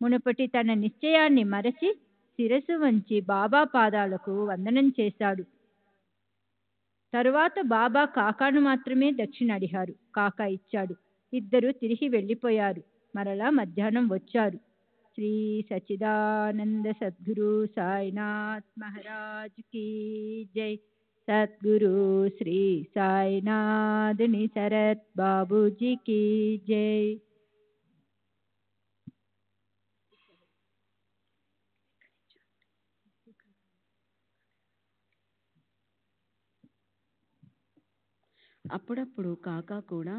మునుపటి తన నిశ్చయాన్ని మరచి శిరసు వంచి బాబా పాదాలకు వందనం చేశాడు. తరువాత బాబా కాకాను మాత్రమే దక్షిణ అడిగారు. కాకా ఇచ్చాడు. ఇద్దరు తిరిగి వెళ్ళిపోయారు. మరలా మధ్యాహ్నం వచ్చారు. శ్రీ సచ్చిదానంద సద్గురు సాయినాథ్ మహారాజ్ కీ జై. సద్గురు శ్రీ సాయినాథ్ నిసరత్ బాబూజీ కీ జై.
అప్పుడప్పుడు కాకా కూడా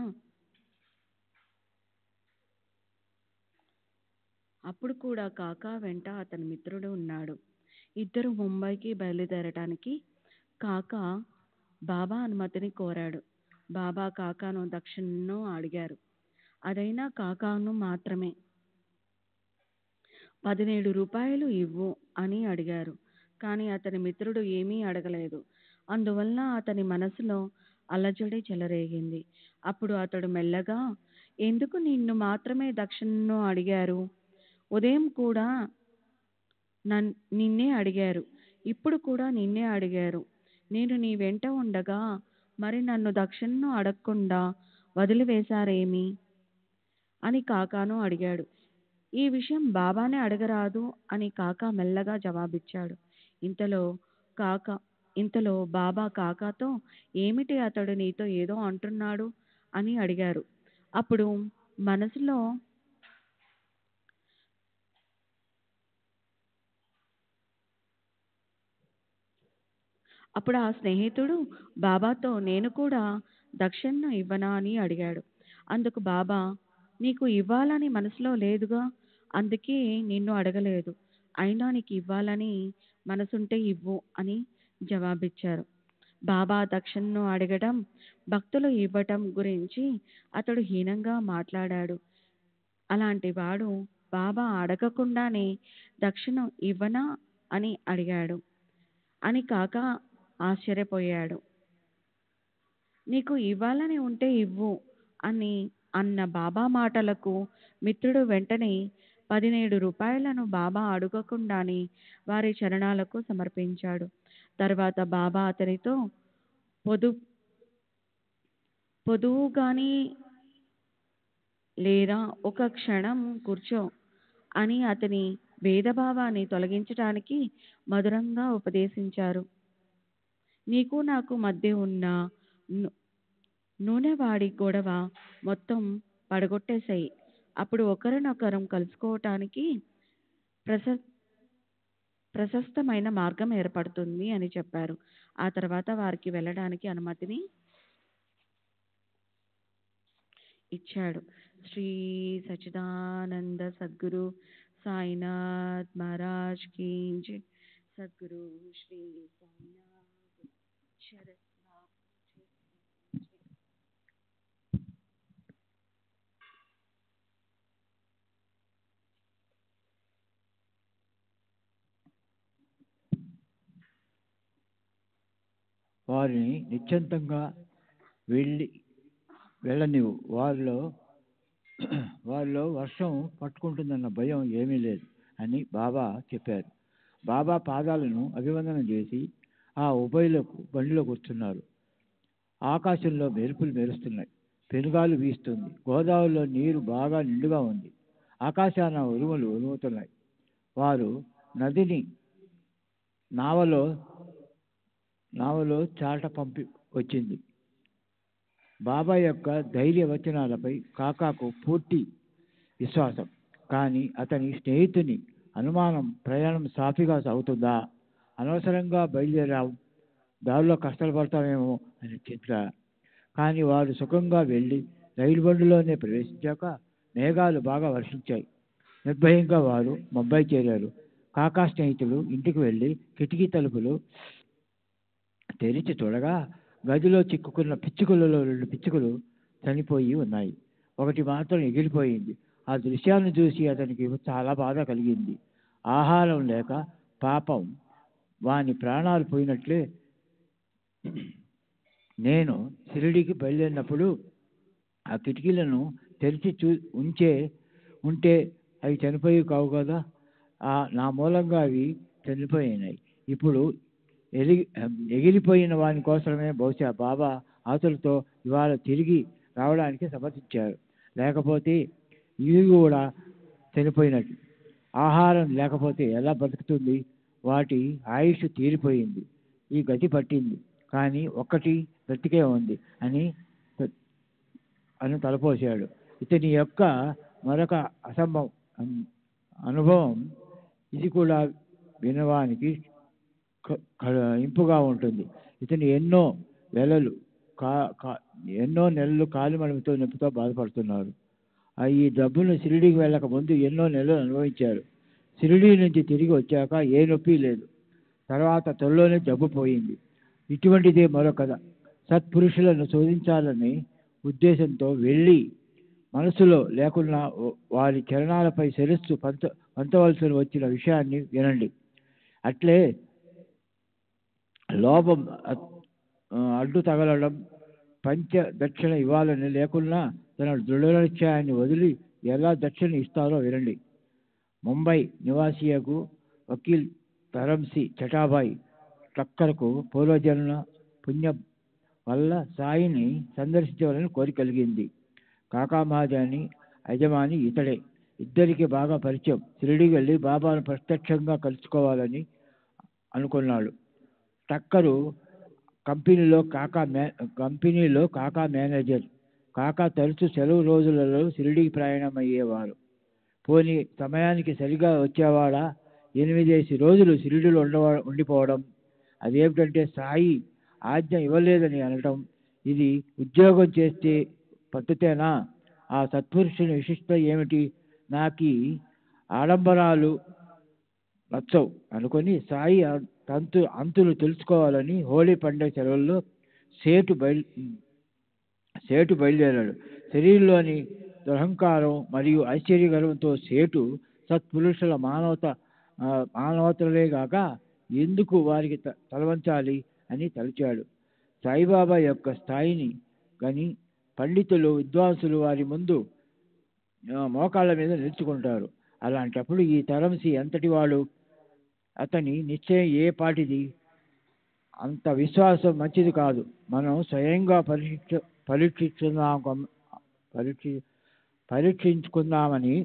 కాకా వెంట అతని మిత్రుడు ఉన్నాడు. ఇద్దరు ముంబైకి బయలుదేరటానికి కాకా బాబా అనుమతిని కోరాడు. బాబా కాకాను దక్షిణను అడిగారు. అదైనా కాకాను మాత్రమే. 17 రూపాయలు ఇవ్వు అని అడిగారు. కానీ అతని మిత్రుడు ఏమీ అడగలేదు. అందువల్ల అతని మనసులో అలజడి చెలరేగింది. అప్పుడు అతడు మెల్లగా, ఎందుకు నిన్ను మాత్రమే దక్షిణను అడిగారు? ఉదయం కూడా నిన్నే అడిగారు, ఇప్పుడు కూడా నిన్నే అడిగారు. నేను నీ వెంట ఉండగా మరి నన్ను దక్షిణను అడగకుండా వదిలివేశారేమి అని కాకాను అడిగాడు. ఈ విషయం బాబానే అడగరాదు అని కాకా మెల్లగా జవాబిచ్చాడు. ఇంతలో బాబా కాకాతో, ఏమిటి అతడు నీతో ఏదో అంటున్నాడు అని అడిగారు. అప్పుడు ఆ స్నేహితుడు బాబాతో, నేను కూడా దక్షిణ ఇవ్వనా అని అడిగాడు. అందుకు బాబా, నీకు ఇవ్వాలని మనసులో లేదుగా, అందుకే నిన్ను అడగలేదు. అయినా నీకు ఇవ్వాలని మనసుంటే ఇవ్వు అని జవాబిచ్చారు. బాబా దక్షిణను అడగడం, భక్తులు ఇవ్వటం గురించి అతడు హీనంగా మాట్లాడాడు. అలాంటి వాడు బాబా అడగకుండానే దక్షిణ ఇవ్వనా అని అడిగాడు అని కాకా ఆశ్చర్యపోయాడు. నీకు ఇవ్వాలని ఉంటే ఇవ్వు అని అన్న బాబా మాటలకు మిత్రుడు వెంటనే 17 రూపాయలను బాబా అడగకుండానే వారి చరణాలకు సమర్పించాడు. తర్వాత బాబా అతనితో, పొదువుగాని లేదా ఒక క్షణం కూర్చో అని అతని భేదభావాన్ని తొలగించటానికి మధురంగా ఉపదేశించారు. నీకు నాకు మధ్య ఉన్న
నూనెవాడి గొడవ మొత్తం పడగొట్టేశాయి. అప్పుడు ఒకరినొకరం కలుసుకోవటానికి ప్రశస్తమైన మార్గం ఏర్పడుతుంది అని చెప్పారు. ఆ తర్వాత వారికి వెళ్ళడానికి అనుమతిని ఇచ్చాడు. శ్రీ సచ్చిదానంద సద్గురు సాయినాథ్ మహారాజ్ కీ జై. సద్గురు శ్రీ సాయినాథ్ శరత్నాథ్ జై.
వారిని నిశ్చింతంగా వెళ్ళనివ్వు. వారిలో వర్షం పట్టుకుంటుందన్న భయం ఏమీ లేదు అని బాబా చెప్పారు. బాబా పాదాలను అభివందనం చేసి ఆ ఉభయులకు బండిలో కూర్చున్నారు. ఆకాశంలో మెరుపులు మెరుస్తున్నాయి. పెనుగాలు వీస్తుంది. గోదావరిలో నీరు బాగా నిండుగా ఉంది. ఆకాశాన ఉరుములు ఉరుముతున్నాయి. వారు నదిని నావలో చాట పంపి వచ్చింది. బాబా యొక్క ధైర్య వచనాలపై కాకాకు పూర్తి విశ్వాసం. కానీ అతని స్నేహితుని అనుమానం ప్రయాణం సాఫీగా సాగుతుందా, అనవసరంగా బయలుదేరాం, దారిలో కష్టాలు పడతామేమో అని చింత. కానీ వారు సుఖంగా వెళ్ళి రైలు బండిలోనే ప్రవేశించాక మేఘాలు బాగా వర్షించాయి. నిర్భయంగా వారు ముంబై చేరారు. కాకా స్నేహితులు ఇంటికి వెళ్ళి కిటికీ తలుపులు తెరిచి చూడగా గదిలో చిక్కుకున్న పిచ్చుకలలో 2 పిచ్చుకలు చనిపోయి ఉన్నాయి. ఒకటి మాత్రం ఎగిరిపోయింది. ఆ దృశ్యాన్ని చూసి అతనికి చాలా బాధ కలిగింది. ఆహారం లేక పాపం వాని ప్రాణాలు పోయినట్లే. నేను షిరిడీకి బయలుదేరినప్పుడు ఆ కిటికీలను తెరిచి ఉంటే అవి చనిపోయి కావు కదా. నా మూలంగా అవి చనిపోయినాయి. ఇప్పుడు ఎగిరిపోయిన వాని కోసమే బహుశా బాబా ఆతులతో ఇవాళ తిరిగి రావడానికి సమర్థించారు. లేకపోతే ఇవి కూడా చనిపోయినట్టు. ఆహారం లేకపోతే ఎలా బతుకుతుంది? వాటి ఆయుష్ తీరిపోయింది. ఈ గతి పట్టింది. కానీ ఒక్కటి బ్రతికే ఉంది అని తలపోశాడు. ఇతని యొక్క మరొక అనుభవం ఇది కూడా వినవానికి ఇంపుగా ఉంటుంది. ఇతను ఎన్నో నెలలు కాలిమడమతో నొప్పితో బాధపడుతున్నారు. ఈ డబ్బును షిరిడీకి వెళ్ళక ముందు ఎన్నో నెలలు అనుభవించారు. షిరిడీ నుంచి తిరిగి వచ్చాక ఏ నొప్పి లేదు. తర్వాత త్వరలోనే జబ్బు పోయింది. ఇటువంటిదే మరో కథ. సత్పురుషులను శోధించాలని ఉద్దేశంతో వెళ్ళి మనసులో లేకున్నా వారి చరణాలపై శిరస్సు పంచవలసి వచ్చిన విషయాన్ని వినండి. అట్లే లోభం అడ్డు తగలడం, పంచ దక్షిణ ఇవ్వాలని లేకున్నా తన దృఢ నిశ్చయాన్ని వదిలి ఎలా దక్షిణ ఇస్తారో వినండి. ముంబై నివాసియకు వకీల్ తరంసి చటాబాయి టక్కర్కు పూర్వజన్మ పుణ్యం వల్ల సాయిని సందర్శించవాలని కోరిక కలిగింది. కాకా మహాజాని యజమాని ఇతడే. ఇద్దరికి బాగా పరిచయం. షిరిడీకి వెళ్ళి బాబాను ప్రత్యక్షంగా కలుసుకోవాలని అనుకున్నాడు. టక్కరు కంపెనీలో కాకా మేనేజర్. కాకా తరచు సెలవు రోజులలో షిరిడీకి ప్రయాణం అయ్యేవారు. పోనీ సమయానికి సరిగా వచ్చేవాడా? 8 రోజులు షిరిడీలో ఉండిపోవడం. అదేమిటంటే సాయి ఆజ్ఞ ఇవ్వలేదని అనటం. ఇది ఉద్యోగం చేస్తే పద్ధతేనా? ఆ సత్పురుషుని విశిష్ట ఏమిటి? నాకు ఆడంబరాలు నచ్చవు అనుకొని సాయి అంతులు తెలుసుకోవాలని హోళీ పండుగ సెలవుల్లో సేటు బయలుదేరాడు. శరీరంలోని దురహంకారం మరియు ఐశ్వర్యగర్వంతో సేటు సత్పురుషుల మానవతలే గాక ఎందుకు వారికి తలవంచాలి అని తలిచాడు. సాయిబాబా యొక్క స్థాయిని కానీ పండితులు విద్వాంసులు వారి ముందు మోకాళ్ళ మీద నిలుచుకుంటారు. అలాంటప్పుడు ఈ తరంసి ఎంతటి వాడు? అతని నిశ్చయం ఏ పాటిది? అంత విశ్వాసం మంచిది కాదు. మనం స్వయంగా పరీక్షించుకుందామని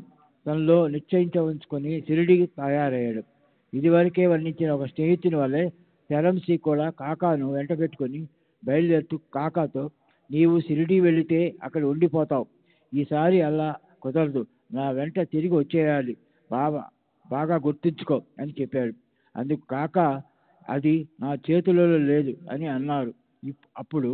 తనలో నిశ్చయించుకొని షిరిడీకి తయారయ్యాడు. ఇదివరకే వర్ణించిన ఒక స్నేహితుని వల్లే తెరంసి కూడా కాకాను వెంటబెట్టుకొని బయలుదేరుతూ కాకాతో నీవు షిరిడీ వెళితే అక్కడ ఉండిపోతావు. ఈసారి అలా కుదరదు, నా వెంట తిరిగి వచ్చేయాలి. బాగా గుర్తుంచుకో అని చెప్పాడు. అందుకు కాక అది నా చేతులలో లేదు అని అన్నారు. అప్పుడు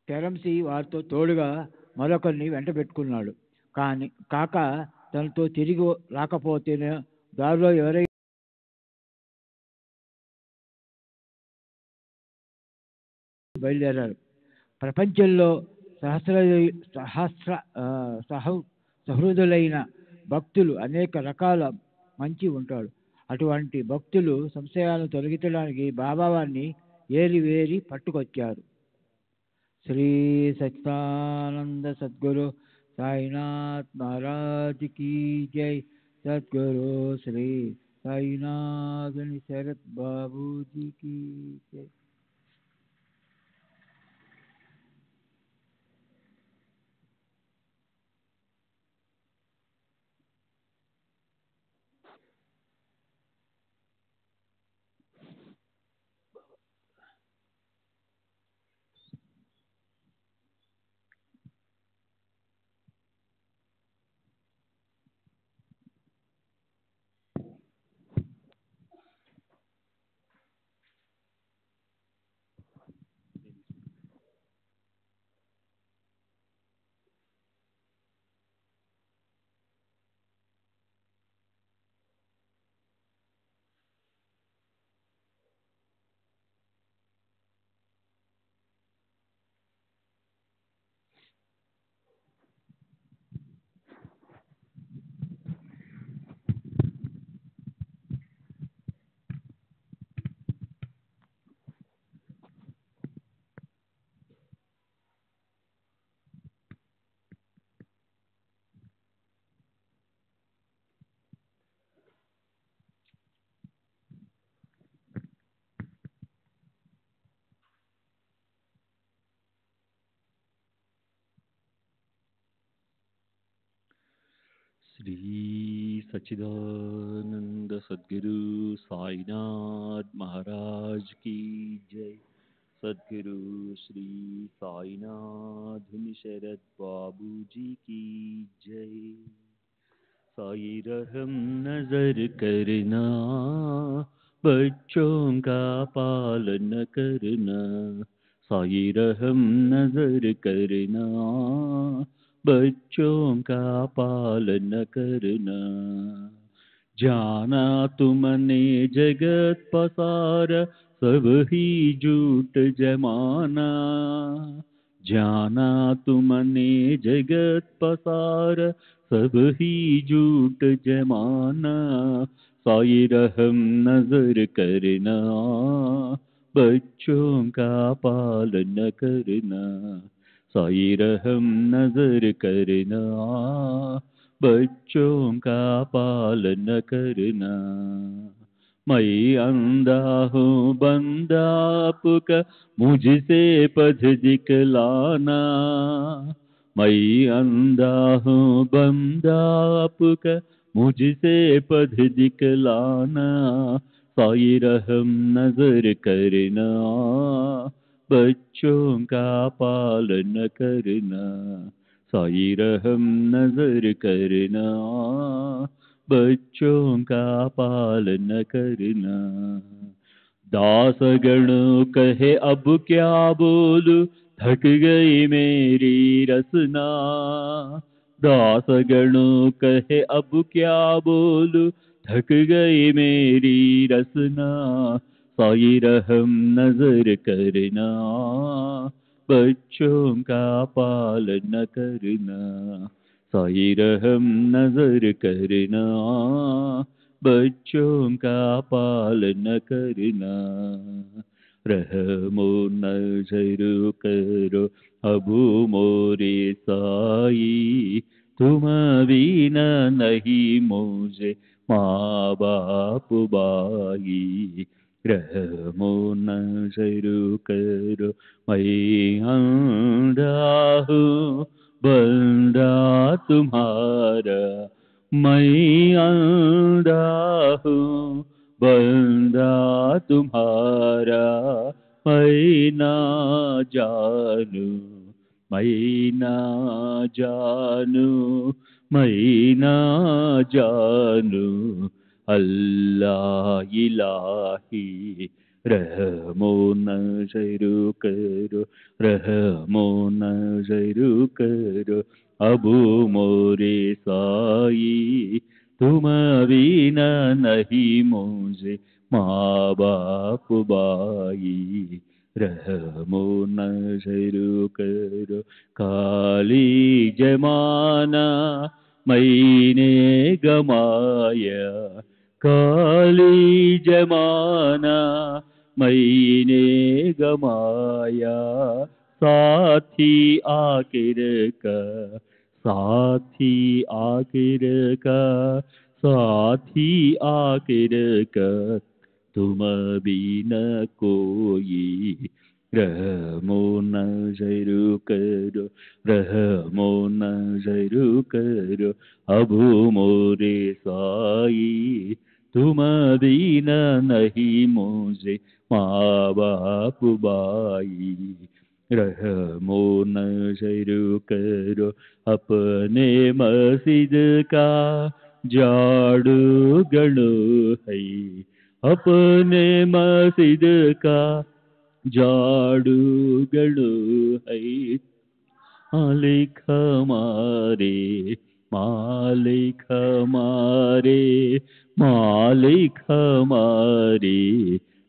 తెరంసి వారితో తోడుగా మరొకరిని వెంట పెట్టుకున్నాడు. కానీ కాక తనతో తిరిగి రాకపోతేనే దారిలో ఎవరైనా బయలుదేరారు. ప్రపంచంలో సహృదులైన భక్తులు అనేక రకాల మంచి ఉంటాడు. అటువంటి భక్తులు సంశయాలను తొలగించడానికి బాబావారిని ఏరి పట్టుకొచ్చారు. శ్రీ సచ్చిదానంద సద్గురు సాయినాథ్ మహారాజ్ కీ జై. సద్గురు శ్రీ సాయినాథ్ శరత్ బాబూజీ కీ జై.
శ్రీ సచ్చిదానంద సద్గురు సాయినాథ్ మహారాజ్ కీ జై. సద్గురు శ్రీ సాయినాథ్ శరత్ బాబూజీ की जय. साई रहम नजर करना, बच्चों का पालन करना. साई रहम नजर करना, बच्चों का पालन करना. जाना तुमने जगत पसार, सब ही झूठ जमाना. जाना तुमने जगत पसार, सब ही झूठ जमाना. साई रहम नजर करना, बच्चों का पालन करना. साई रहम नजर करना, बच्चों का पालन करना. मैं अंधा हूँ बंदा आपका, मुझसे पथ दिखलाना. मैं अंधा हूँ बंदा आपका, मुझसे पथ दिखलाना. साई रहम नजर करना, बच्चों का पालन करना. साई रहम नजर करना, बच्चों का पालन करना. दास गणों कहे अब क्या बोलूं, थक गई मेरी रसना. दास गणों कहे अब क्या बोलूं, थक गई मेरी रसना. साई रहम नजर करना, बच्चों का पालन करना. साई रहम नजर करना, बच्चों का पालन करना. रहमो नजर करो अबू मोरे साई, तुम बिना नहीं मुझे माँ बाप बाई. रहमो नजर करो मैं अंधा हूँ बंदा तुम्हारा, मैं अंधा हूँ बंदा तुम्हारा, मैं ना जानू, मैं ना जानू, मैं ना जानू। अल्लाह इलाही रहमो नज़र करो, रहमो नज़र करो। अबू मोरे साई तुम बिना नहीं मुझे, माँ बाप बाई रहमो नज़र करो। काली जमाना मैंने गमाया, काली जमाना मैंने गमाया। साथी आखिर का, साथी आखिर का, साथी आखिर का तुम बिना कोई। रहमो नज़र करो, रहमो नज़र करो। अबू मोरे साई तुम बिना नहीं मुझे, माँ बाप बाई रहमो नज़र करो। अपने मस्जिद का झाड़ू गड़ो है, अपने मस्जिद का झाड़ू गड़ो है। मालिक हमारे, मालिक हमारे, मालिक हमारे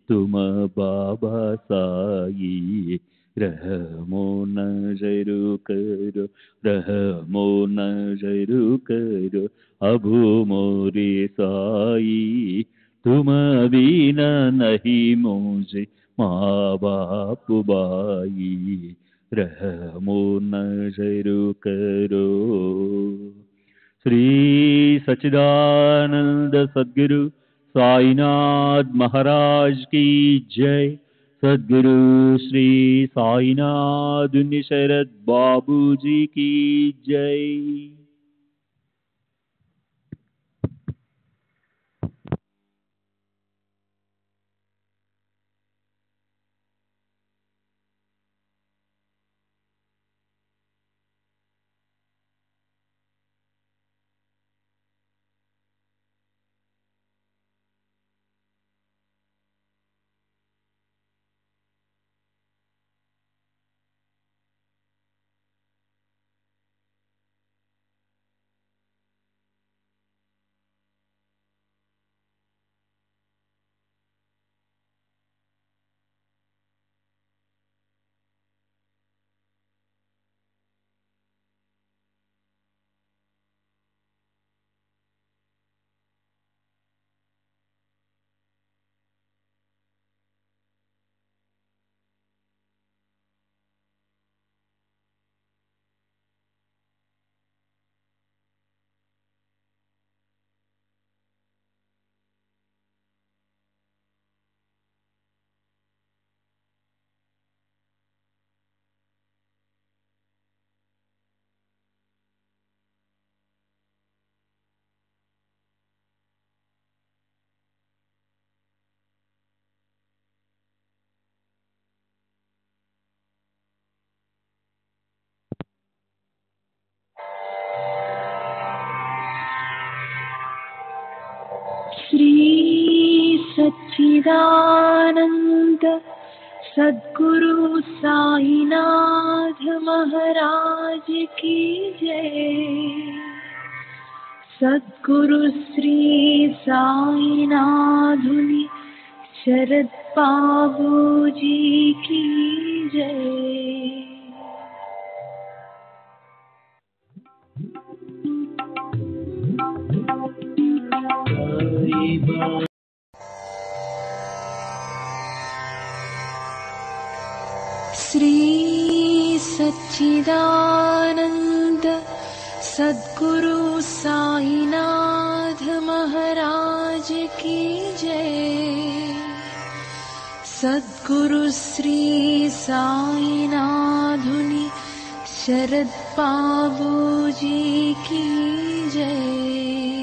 तुम बाबा साई रहमो नज़र करो, रहमो नज़र करो। अबू मोरे साई तुम बिना नहीं मुझे, माँ बाप बाई रहमो नज़र करो। श्री सच्चिदानंद सद्गुरु साईनाथ महाराज की जय। सद्गुरु श्री साईनाथ शरद बाबू जी की जय।
श्री सच्चिदानंद सद्गुरु साईनाथ महाराज की जय। सद्गुरु श्री साईनाथुनि शरद बाबू जी की जय। श्री सच्चिदानंद सद्गुरु साईनाथ महाराज की जय। सद्गुरु श्री साईनाथुनि शरद बाबू जी की जय।